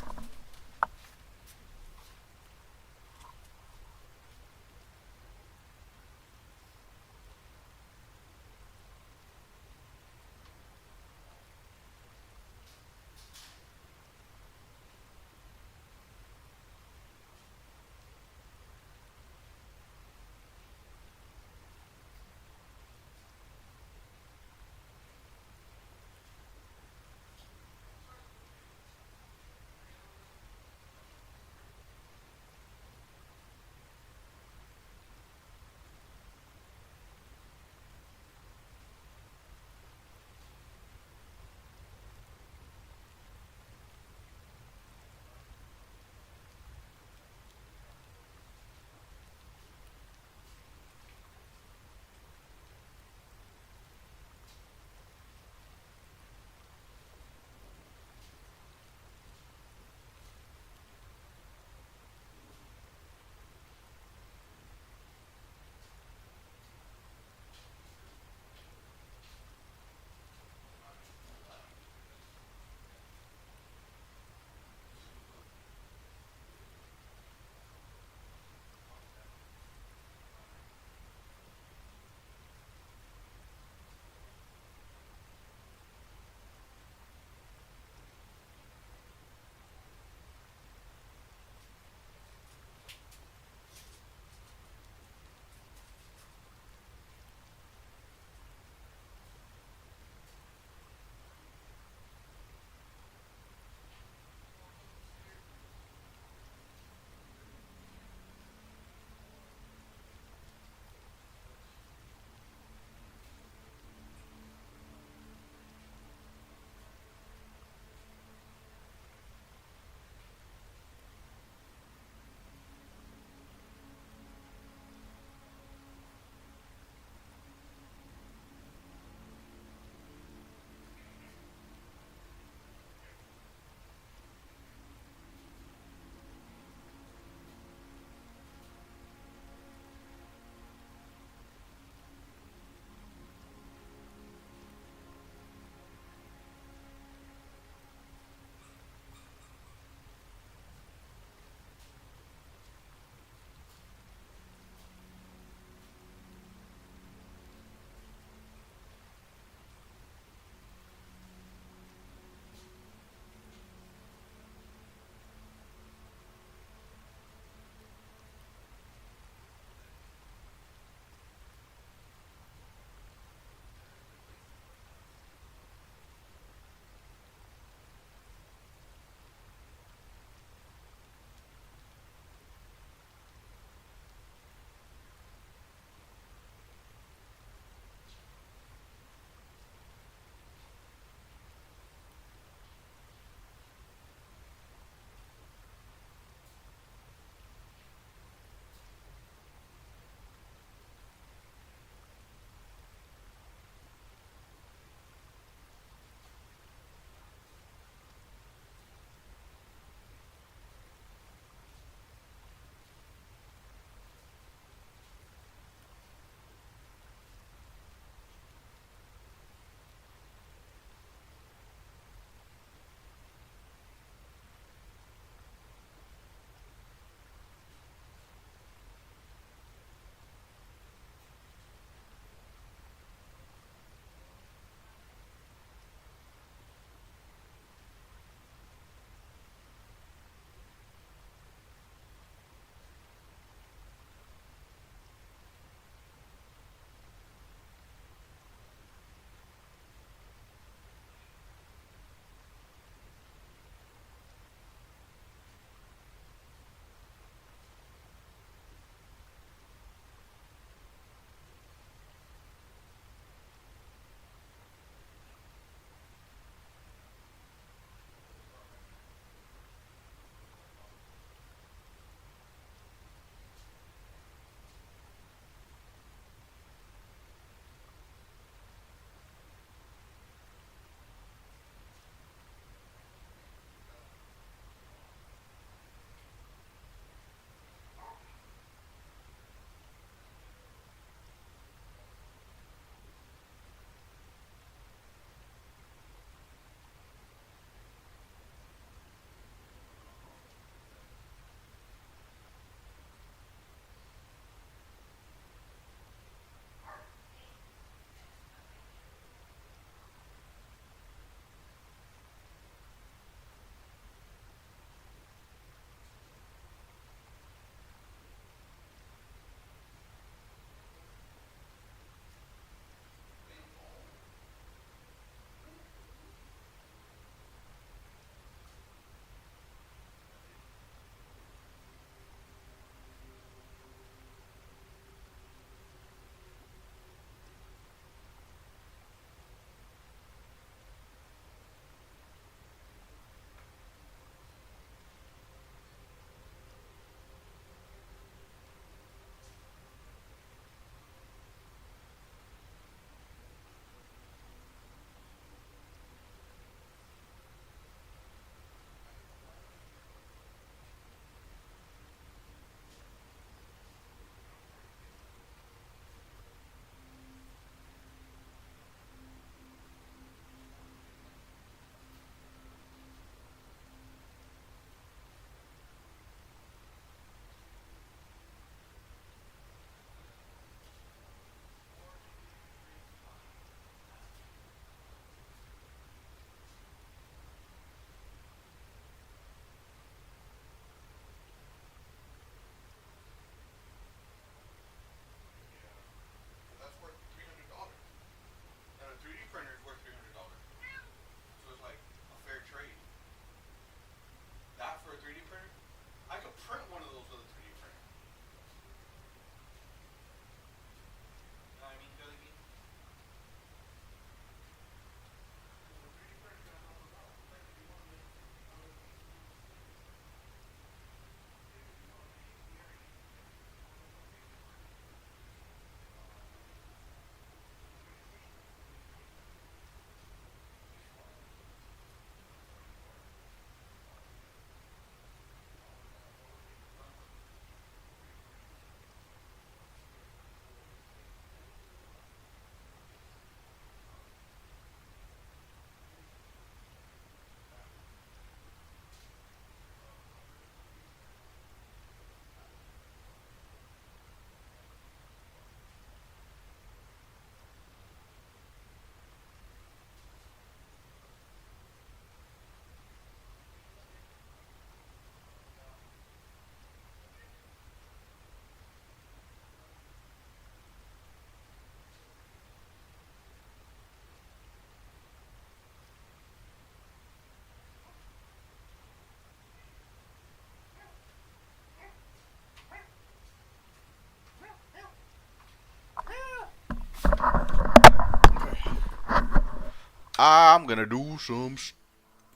I'm gonna do some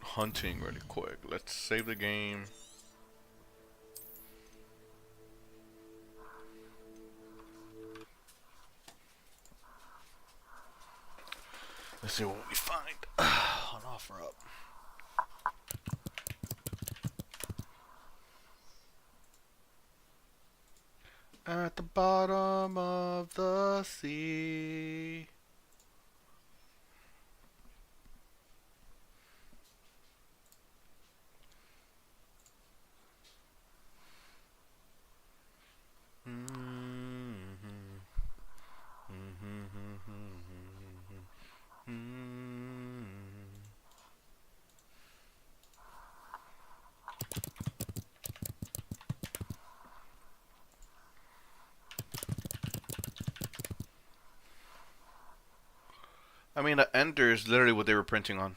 hunting really quick. Let's save the game. Let's see what we find on OfferUp. At the bottom of the sea. I mean, the ender is literally what they were printing on.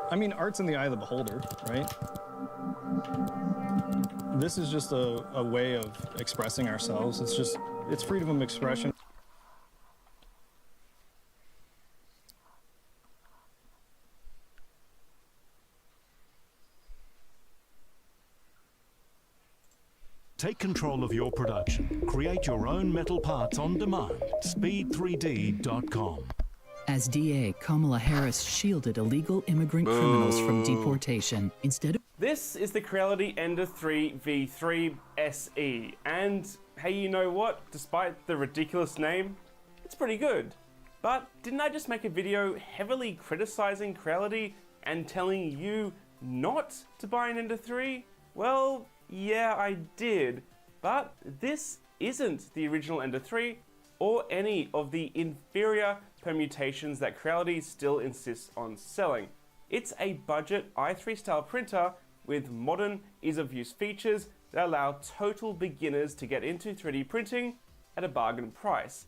I mean, art's in the eye of the beholder, right? This is just a way of expressing ourselves. It's freedom of expression. Take control of your production. Create your own metal parts on demand. Speed3D.com. As DA, Kamala Harris shielded illegal immigrant criminals from deportation instead of... This is the Creality Ender 3 V3 SE, and hey, you know what? Despite the ridiculous name, it's pretty good. But didn't I just make a video heavily criticizing Creality and telling you not to buy an Ender 3? Well, yeah, I did, but this isn't the original Ender 3 or any of the inferior permutations that Creality still insists on selling. It's a budget i3 style printer with modern ease of use features that allow total beginners to get into 3D printing at a bargain price.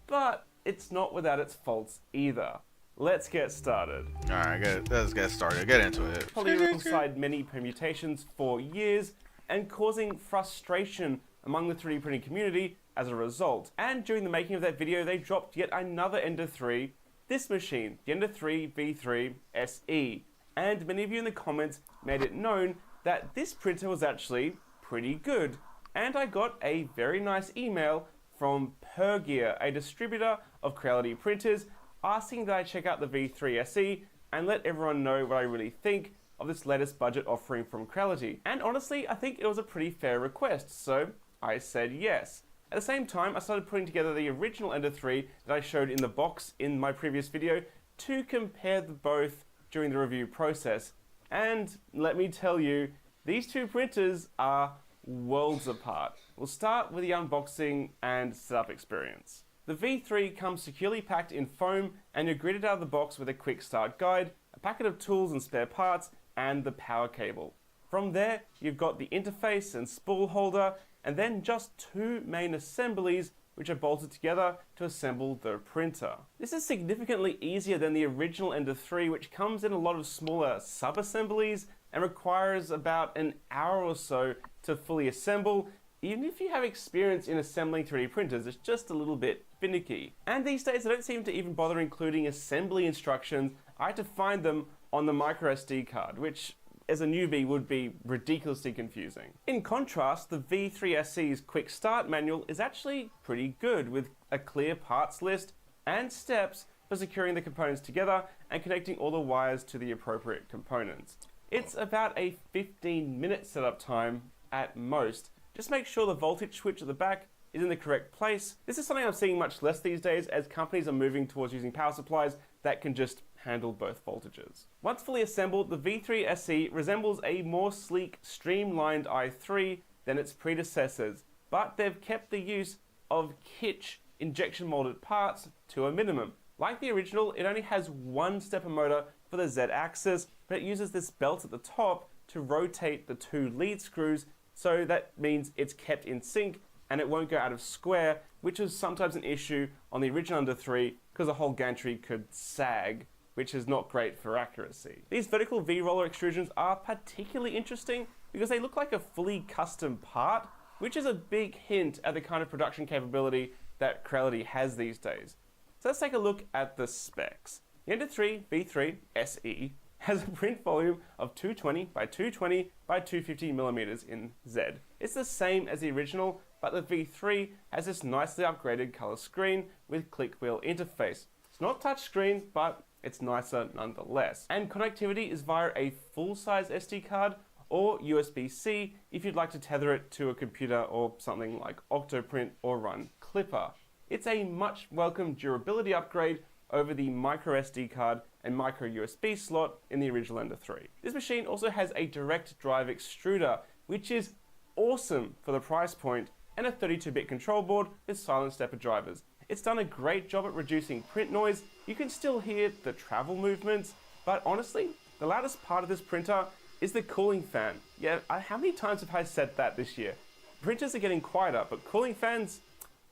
But it's not without its faults either. Let's get started. Alright, let's get started. Get into it. Probably alongside many permutations for years and causing frustration among the 3D printing community as a result. And during the making of that video, they dropped yet another Ender 3, this machine, the Ender 3 V3 SE. And many of you in the comments made it known that this printer was actually pretty good. And I got a very nice email from Pergear, a distributor of Creality printers, asking that I check out the V3 SE and let everyone know what I really think of this latest budget offering from Creality. And honestly, I think it was a pretty fair request, so I said yes. At the same time, I started putting together the original Ender 3 that I showed in the box in my previous video to compare the both during the review process. And let me tell you, these two printers are worlds apart. We'll start with the unboxing and setup experience. The V3 comes securely packed in foam and you're greeted out of the box with a quick start guide, a packet of tools and spare parts, and the power cable. From there, you've got the interface and spool holder, and then just two main assemblies which are bolted together to assemble the printer. This is significantly easier than the original Ender 3, which comes in a lot of smaller sub-assemblies and requires about an hour or so to fully assemble. Even if you have experience in assembling 3D printers, it's just a little bit finicky. And these days, I don't seem to even bother including assembly instructions. I had to find them on the microSD card, which as a newbie would be ridiculously confusing. In contrast, the V3 SE's quick start manual is actually pretty good, with a clear parts list and steps for securing the components together and connecting all the wires to the appropriate components. It's about a 15-minute setup time at most. Just make sure the voltage switch at the back is in the correct place. This is something I'm seeing much less these days as companies are moving towards using power supplies that can just handle both voltages. Once fully assembled, the V3 SE resembles a more sleek, streamlined i3 than its predecessors, but they've kept the use of kitsch injection molded parts to a minimum. Like the original, it only has one stepper motor for the Z-axis, but it uses this belt at the top to rotate the 2 lead screws, so that means it's kept in sync and it won't go out of square, which is sometimes an issue on the original Under 3 because the whole gantry could sag, which is not great for accuracy. These vertical V-roller extrusions are particularly interesting because they look like a fully custom part, which is a big hint at the kind of production capability that Creality has these days. So let's take a look at the specs. The Ender 3 V3 SE has a print volume of 220 by 220 by 250 millimeters in Z. It's the same as the original, but the V3 has this nicely upgraded color screen with click wheel interface. It's not touchscreen, but it's nicer nonetheless. And connectivity is via a full-size SD card or USB-C if you'd like to tether it to a computer or something like Octoprint or run Clipper. It's a much welcome durability upgrade over the micro SD card and micro USB slot in the original Ender 3. This machine also has a direct drive extruder, which is awesome for the price point, and a 32-bit control board with silent stepper drivers. It's done a great job at reducing print noise. You can still hear the travel movements, but honestly, the loudest part of this printer is the cooling fan. Yeah, how many times have I said that this year? Printers are getting quieter, but cooling fans,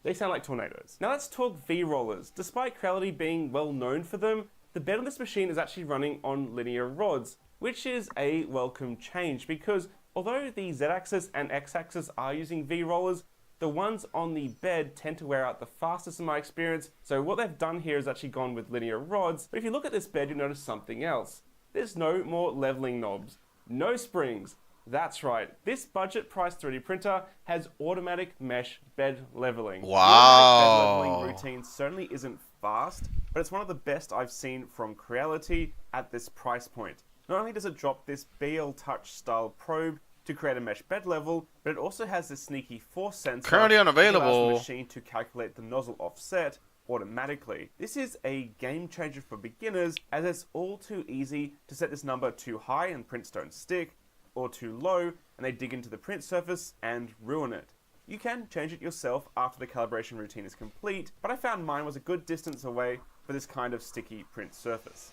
they sound like tornadoes. Now let's talk V-rollers. Despite Creality being well known for them, the bed on this machine is actually running on linear rods, which is a welcome change because although the Z-axis and X-axis are using V-rollers, the ones on the bed tend to wear out the fastest in my experience, so what they've done here is actually gone with linear rods. But if you look at this bed, you'll notice something else. There's no more leveling knobs, no springs. That's right, this budget price 3D printer has automatic mesh bed leveling. Wow. The automatic bed leveling routine certainly isn't fast, but it's one of the best I've seen from Creality at this price point. Not only does it drop this BL Touch style probe to create a mesh bed level, but it also has this sneaky force sensor Currently unavailable. that allows the machine to calculate the nozzle offset automatically. This is a game changer for beginners, as it's all too easy to set this number too high and prints don't stick, or too low and they dig into the print surface and ruin it. You can change it yourself after the calibration routine is complete, but I found mine was a good distance away for this kind of sticky print surface.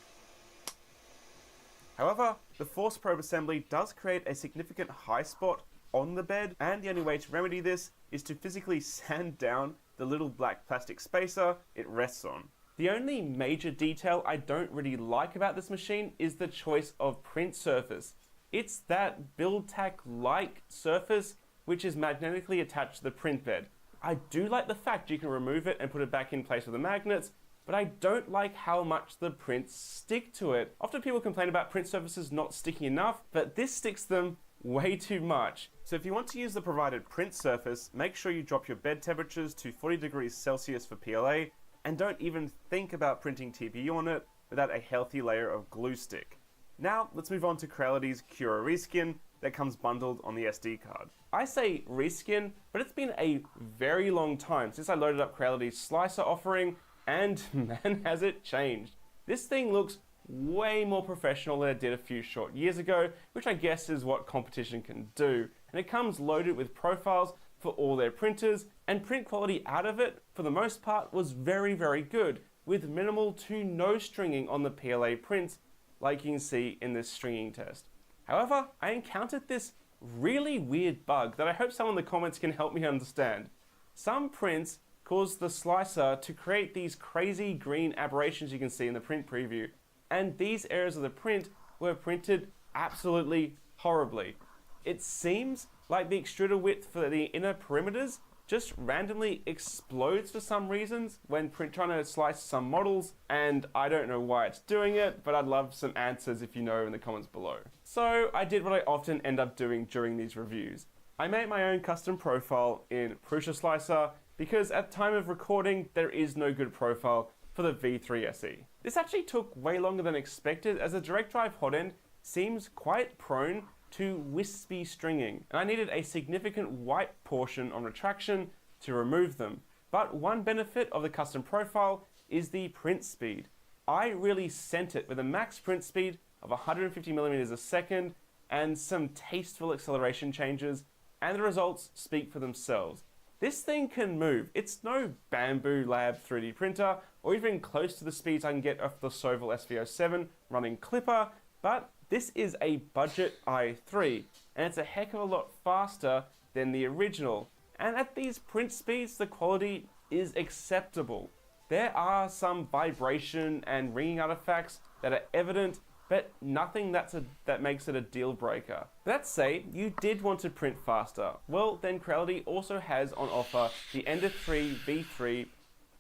However, the force probe assembly does create a significant high spot on the bed, and the only way to remedy this is to physically sand down the little black plastic spacer it rests on. The only major detail I don't really like about this machine is the choice of print surface. It's that BuildTak-like surface which is magnetically attached to the print bed. I do like the fact you can remove it and put it back in place with the magnets, but I don't like how much the prints stick to it. Often people complain about print surfaces not sticking enough, but this sticks them way too much. So if you want to use the provided print surface, make sure you drop your bed temperatures to 40 degrees Celsius for PLA, and don't even think about printing TPU on it without a healthy layer of glue stick. Now, let's move on to Creality's Cura reskin that comes bundled on the SD card. I say reskin, but it's been a very long time since I loaded up Creality's slicer offering, and man has it changed. This thing looks way more professional than it did a few short years ago, which I guess is what competition can do. And it comes loaded with profiles for all their printers, and print quality out of it, for the most part, was very, very good, with minimal to no stringing on the PLA prints, like you can see in this stringing test. However, I encountered this really weird bug that I hope someone in the comments can help me understand. Some prints cause the slicer to create these crazy green aberrations you can see in the print preview, and these areas of the print were printed absolutely horribly. It seems like the extruder width for the inner perimeters just randomly explodes for some reasons when trying to slice some models, and I don't know why it's doing it, but I'd love some answers if you know in the comments below. So I did what I often end up doing during these reviews. I made my own custom profile in Prusa Slicer because at the time of recording there is no good profile for the V3 SE. This actually took way longer than expected, as the direct drive hot end seems quite prone to wispy stringing, and I needed a significant white portion on retraction to remove them. But one benefit of the custom profile is the print speed. I really sent it with a max print speed of 150 millimeters a second and some tasteful acceleration changes, and the results speak for themselves. This thing can move. It's no Bamboo Lab 3D printer, or even close to the speeds I can get off the Sovol SV07 running Clipper, but this is a budget i3, and it's a heck of a lot faster than the original. And at these print speeds, the quality is acceptable. There are some vibration and ringing artifacts that are evident, but nothing that makes it a deal breaker. Let's say you did want to print faster. Well, then Creality also has on offer the Ender 3 V3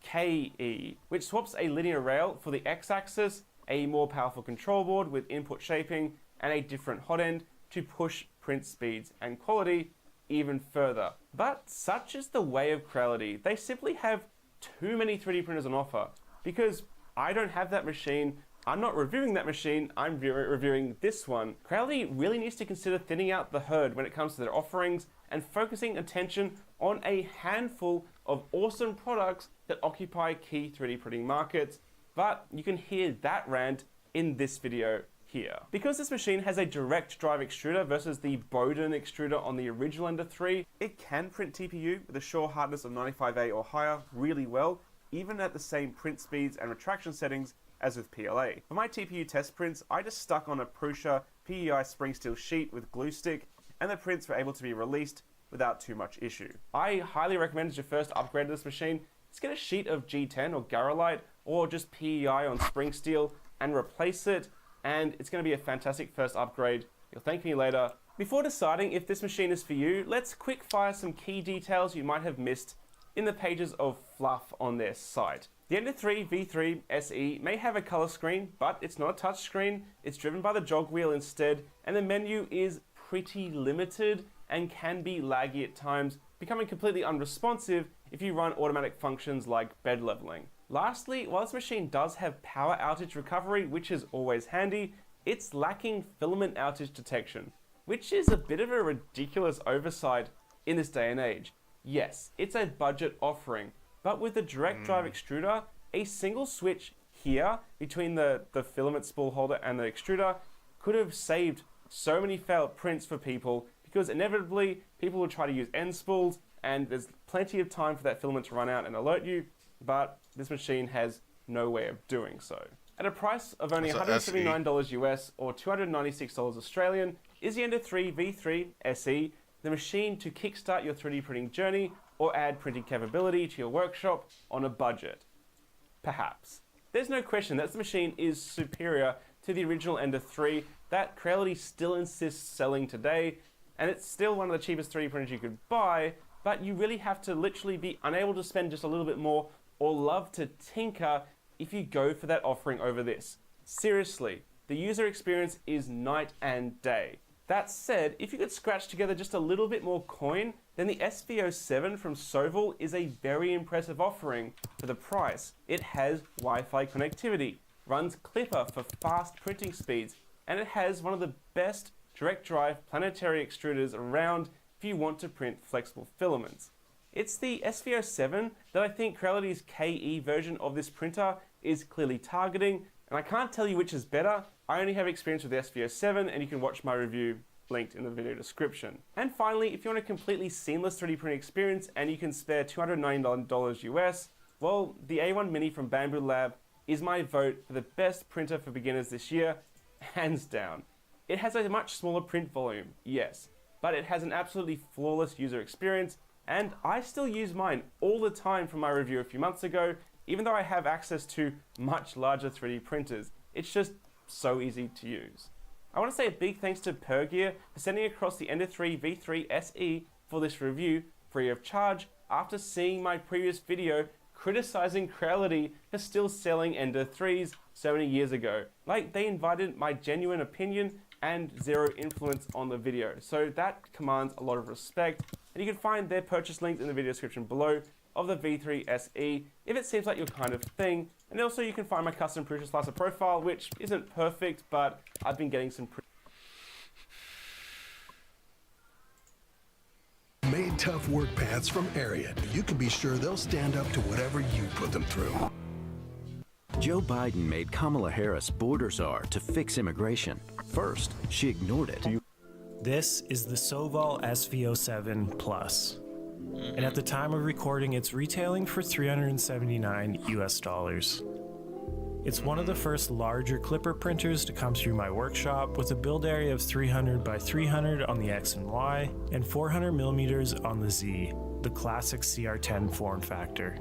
KE, which swaps a linear rail for the X-axis, a more powerful control board with input shaping, and a different hot end to push print speeds and quality even further. But such is the way of Creality. They simply have too many 3D printers on offer. Because I don't have that machine, I'm not reviewing that machine, I'm reviewing this one. Creality really needs to consider thinning out the herd when it comes to their offerings and focusing attention on a handful of awesome products that occupy key 3D printing markets. But you can hear that rant in this video here. Because this machine has a direct drive extruder versus the Bowden extruder on the original Ender 3, it can print TPU with a Shore hardness of 95A or higher really well, even at the same print speeds and retraction settings as with PLA. For my TPU test prints, I just stuck on a Prusa PEI spring steel sheet with glue stick, and the prints were able to be released without too much issue. I highly recommend as your first upgrade to this machine, just get a sheet of G10 or Garolite or just PEI on spring steel and replace it, and it's going to be a fantastic first upgrade. You'll thank me later. Before deciding if this machine is for you, let's quick fire some key details you might have missed in the pages of fluff on their site. The Ender 3 V3 SE may have a color screen, but it's not a touch screen. It's driven by the jog wheel instead, and the menu is pretty limited and can be laggy at times, becoming completely unresponsive if you run automatic functions like bed leveling. Lastly, while this machine does have power outage recovery, which is always handy, it's lacking filament outage detection, which is a bit of a ridiculous oversight in this day and age. Yes, it's a budget offering, but with the direct drive extruder, a single switch here between the filament spool holder and the extruder could have saved so many failed prints for people, because inevitably people will try to use end spools and there's plenty of time for that filament to run out and alert you, but this machine has no way of doing so. At a price of only $179 US or $296 Australian, is the Ender 3 V3 SE the machine to kickstart your 3D printing journey or add printing capability to your workshop on a budget? Perhaps. There's no question that this machine is superior to the original Ender 3 that Creality still insists selling today, and it's still one of the cheapest 3D printers you could buy, but you really have to literally be unable to spend just a little bit more or love to tinker if you go for that offering over this. Seriously, the user experience is night and day. That said, if you could scratch together just a little bit more coin, then the SV07 from Sovol is a very impressive offering for the price. It has Wi-Fi connectivity, runs Clipper for fast printing speeds, and it has one of the best direct drive planetary extruders around if you want to print flexible filaments. It's the SV07 that I think Creality's KE version of this printer is clearly targeting, and I can't tell you which is better. I only have experience with the SV07, and you can watch my review linked in the video description. And finally, if you want a completely seamless 3D printing experience and you can spare $299 US, well, the A1 Mini from Bamboo Lab is my vote for the best printer for beginners this year, hands down. It has a much smaller print volume, yes, but it has an absolutely flawless user experience, and I still use mine all the time from my review a few months ago, even though I have access to much larger 3D printers. It's just so easy to use. I want to say a big thanks to Pergear for sending across the Ender 3 V3 SE for this review free of charge after seeing my previous video criticizing Creality for still selling Ender 3s so many years ago. Like, they invited my genuine opinion and zero influence on the video, so that commands a lot of respect, and you can find their purchase links in the video description below of the V3 SE if it seems like your kind of thing. And also you can find my custom Prusa slicer profile, which isn't perfect, but I've been getting some Made tough work paths from Ariat. You can be sure they'll stand up to whatever you put them through. Joe Biden made Kamala Harris border czar to fix immigration. First, she ignored it. This is the Sovol SV07 Plus. And at the time of recording, it's retailing for $379 US. It's one of the first larger clipper printers to come through my workshop, with a build area of 300 by 300 on the X and Y and 400 millimeters on the Z, the classic CR10 form factor.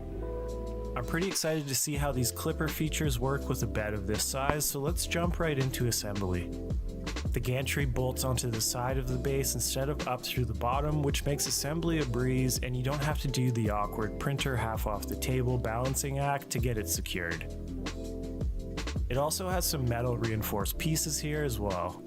I'm pretty excited to see how these clipper features work with a bed of this size, so let's jump right into assembly. The gantry bolts onto the side of the base instead of up through the bottom, which makes assembly a breeze, and you don't have to do the awkward printer half off the table balancing act to get it secured. It also has some metal reinforced pieces here as well.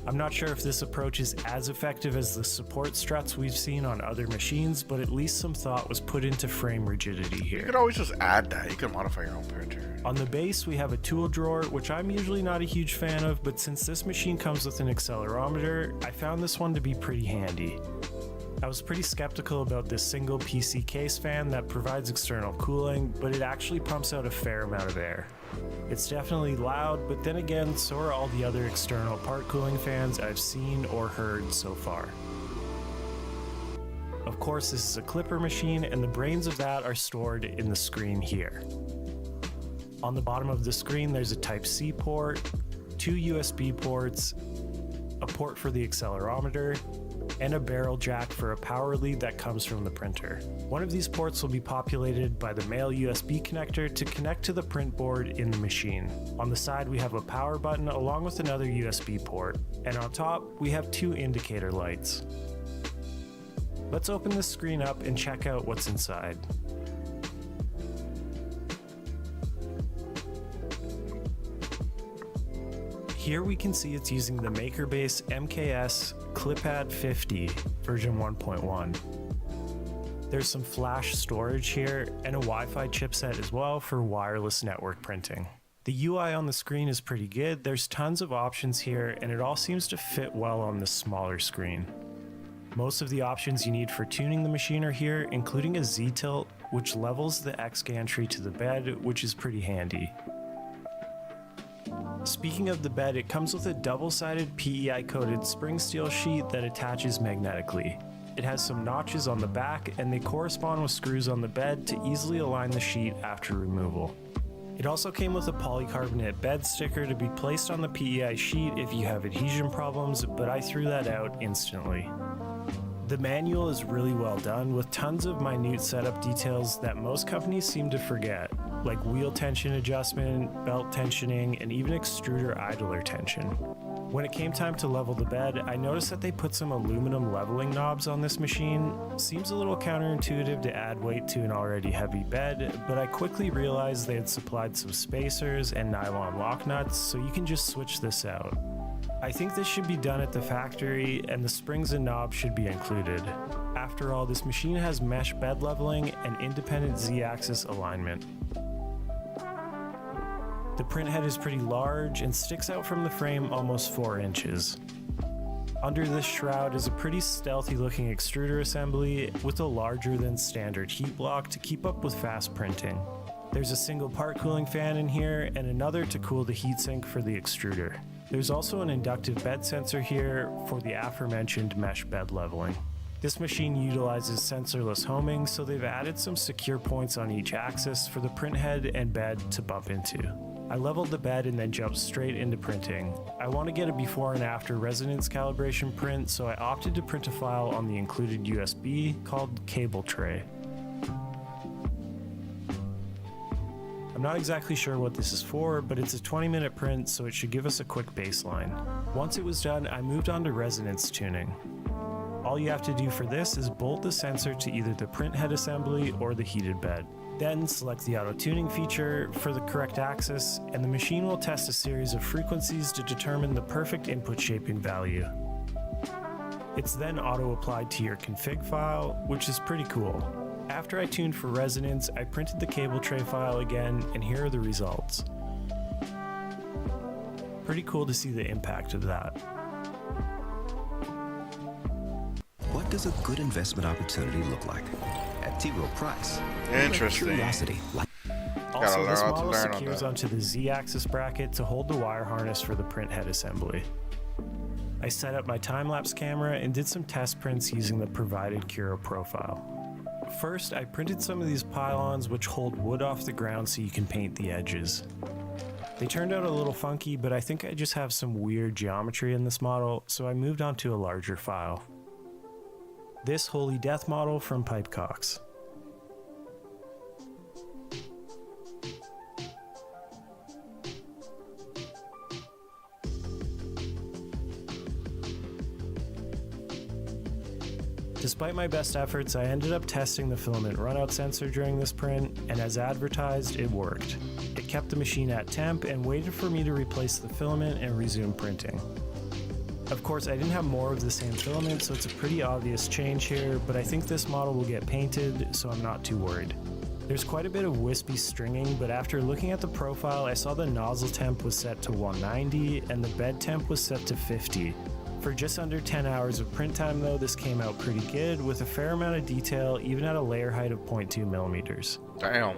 I'm not sure if this approach is as effective as the support struts we've seen on other machines, but at least some thought was put into frame rigidity here. You could always just add that. You could modify your own printer. On the base, we have a tool drawer, which I'm usually not a huge fan of, but since this machine comes with an accelerometer, I found this one to be pretty handy. I was pretty skeptical about this single PC case fan that provides external cooling, but it actually pumps out a fair amount of air. It's definitely loud, but then again, so are all the other external part cooling fans I've seen or heard so far. Of course, this is a clipper machine, and the brains of that are stored in the screen here. On the bottom of the screen, there's a Type-C port, 2 USB ports, a port for the accelerometer, and a barrel jack for a power lead that comes from the printer. One of these ports will be populated by the male USB connector to connect to the print board in the machine. On the side, we have a power button along with another USB port, and on top, we have 2 indicator lights. Let's open this screen up and check out what's inside. Here we can see it's using the MakerBase MKS ClipPad 50 version 1.1. There's some flash storage here and a Wi-Fi chipset as well for wireless network printing. The UI on the screen is pretty good. There's tons of options here, and it all seems to fit well on this smaller screen. Most of the options you need for tuning the machine are here, including a Z-tilt, which levels the X gantry to the bed, which is pretty handy. Speaking of the bed, it comes with a double-sided PEI-coated spring steel sheet that attaches magnetically. It has some notches on the back, and they correspond with screws on the bed to easily align the sheet after removal. It also came with a polycarbonate bed sticker to be placed on the PEI sheet if you have adhesion problems, but I threw that out instantly. The manual is really well done, with tons of minute setup details that most companies seem to forget, like wheel tension adjustment, belt tensioning, and even extruder idler tension. When it came time to level the bed, I noticed that they put some aluminum leveling knobs on this machine. Seems a little counterintuitive to add weight to an already heavy bed, but I quickly realized they had supplied some spacers and nylon lock nuts, so you can just switch this out. I think this should be done at the factory, and the springs and knobs should be included. After all, this machine has mesh bed leveling and independent Z-axis alignment. The print head is pretty large and sticks out from the frame almost 4 inches. Under this shroud is a pretty stealthy looking extruder assembly with a larger than standard heat block to keep up with fast printing. There's a single part cooling fan in here and another to cool the heatsink for the extruder. There's also an inductive bed sensor here for the aforementioned mesh bed leveling. This machine utilizes sensorless homing, so they've added some secure points on each axis for the print head and bed to bump into. I leveled the bed and then jumped straight into printing. I want to get a before and after resonance calibration print, so I opted to print a file on the included USB called cable tray. I'm not exactly sure what this is for, but it's a 20-minute print, so it should give us a quick baseline. Once it was done, I moved on to resonance tuning. All you have to do for this is bolt the sensor to either the print head assembly or the heated bed. Then select the auto tuning feature for the correct axis, and the machine will test a series of frequencies to determine the perfect input shaping value. It's then auto applied to your config file, which is pretty cool. After I tuned for resonance, I printed the cable tray file again, and here are the results. Pretty cool to see the impact of that. What does a good investment opportunity look like? At T. Rowe Price. Interesting. Curiosity. Also, this model secures onto the Z-axis bracket to hold the wire harness for the print head assembly. I set up my time-lapse camera and did some test prints using the provided Cura profile. First, I printed some of these pylons which hold wood off the ground so you can paint the edges. They turned out a little funky, but I think I just have some weird geometry in this model, so I moved on to a larger file. This Holy Death model from Pipecox. Despite my best efforts, I ended up testing the filament runout sensor during this print, and as advertised, it worked. It kept the machine at temp and waited for me to replace the filament and resume printing. Of course, I didn't have more of the same filament, so it's a pretty obvious change here, but I think this model will get painted, so I'm not too worried. There's quite a bit of wispy stringing, but after looking at the profile, I saw the nozzle temp was set to 190 and the bed temp was set to 50. For just under 10 hours of print time though, this came out pretty good with a fair amount of detail, even at a layer height of 0.2 millimeters. Damn.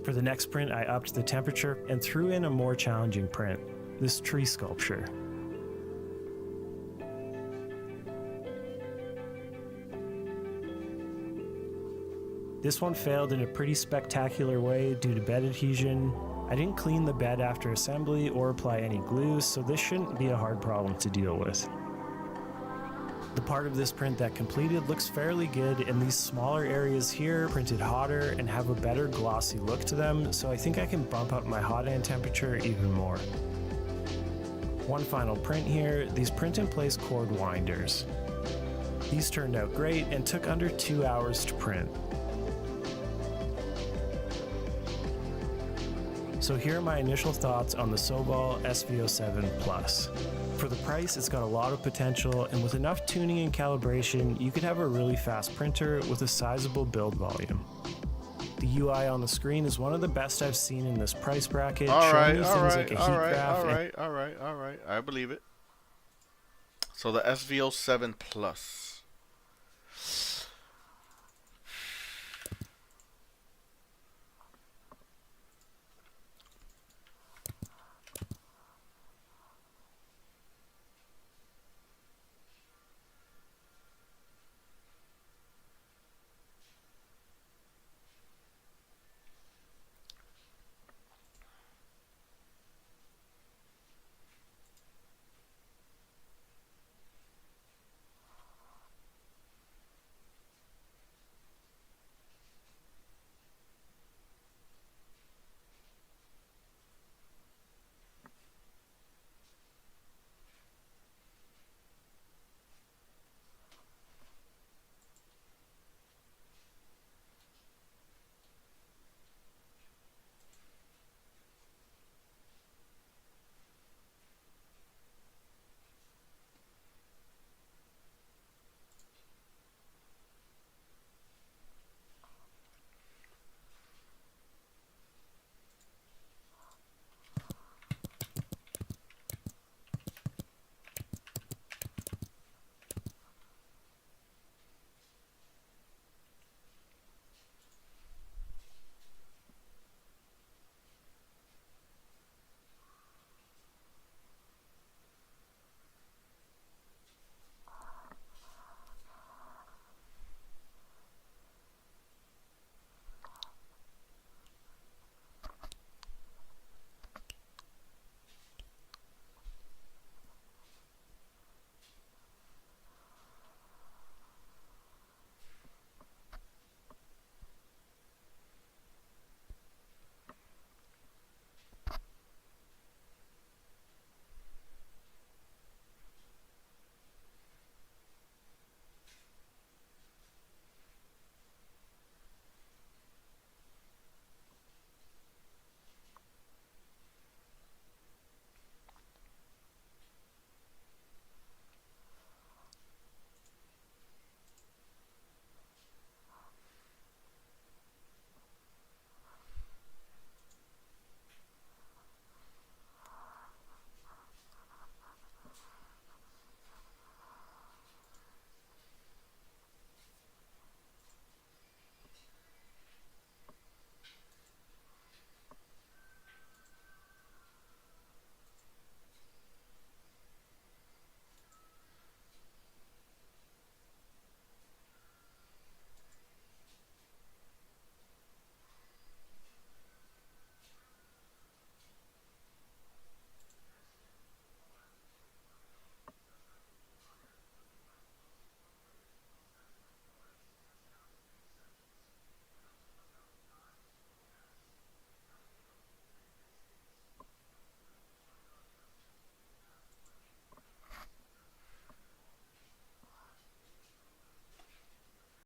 For the next print, I upped the temperature and threw in a more challenging print, this tree sculpture. This one failed in a pretty spectacular way due to bed adhesion. I didn't clean the bed after assembly or apply any glue, so this shouldn't be a hard problem to deal with. The part of this print that completed looks fairly good, and these smaller areas here printed hotter and have a better glossy look to them, so I think I can bump up my hot end temperature even more. One final print here, these print-in-place cord winders. These turned out great and took under 2 hours to print. So here are my initial thoughts on the Sobol SV07 Plus. For the price, it's got a lot of potential, and with enough tuning and calibration, you could have a really fast printer with a sizable build volume. The UI on the screen is one of the best I've seen in this price bracket. All right. I believe it. So the SV07 Plus.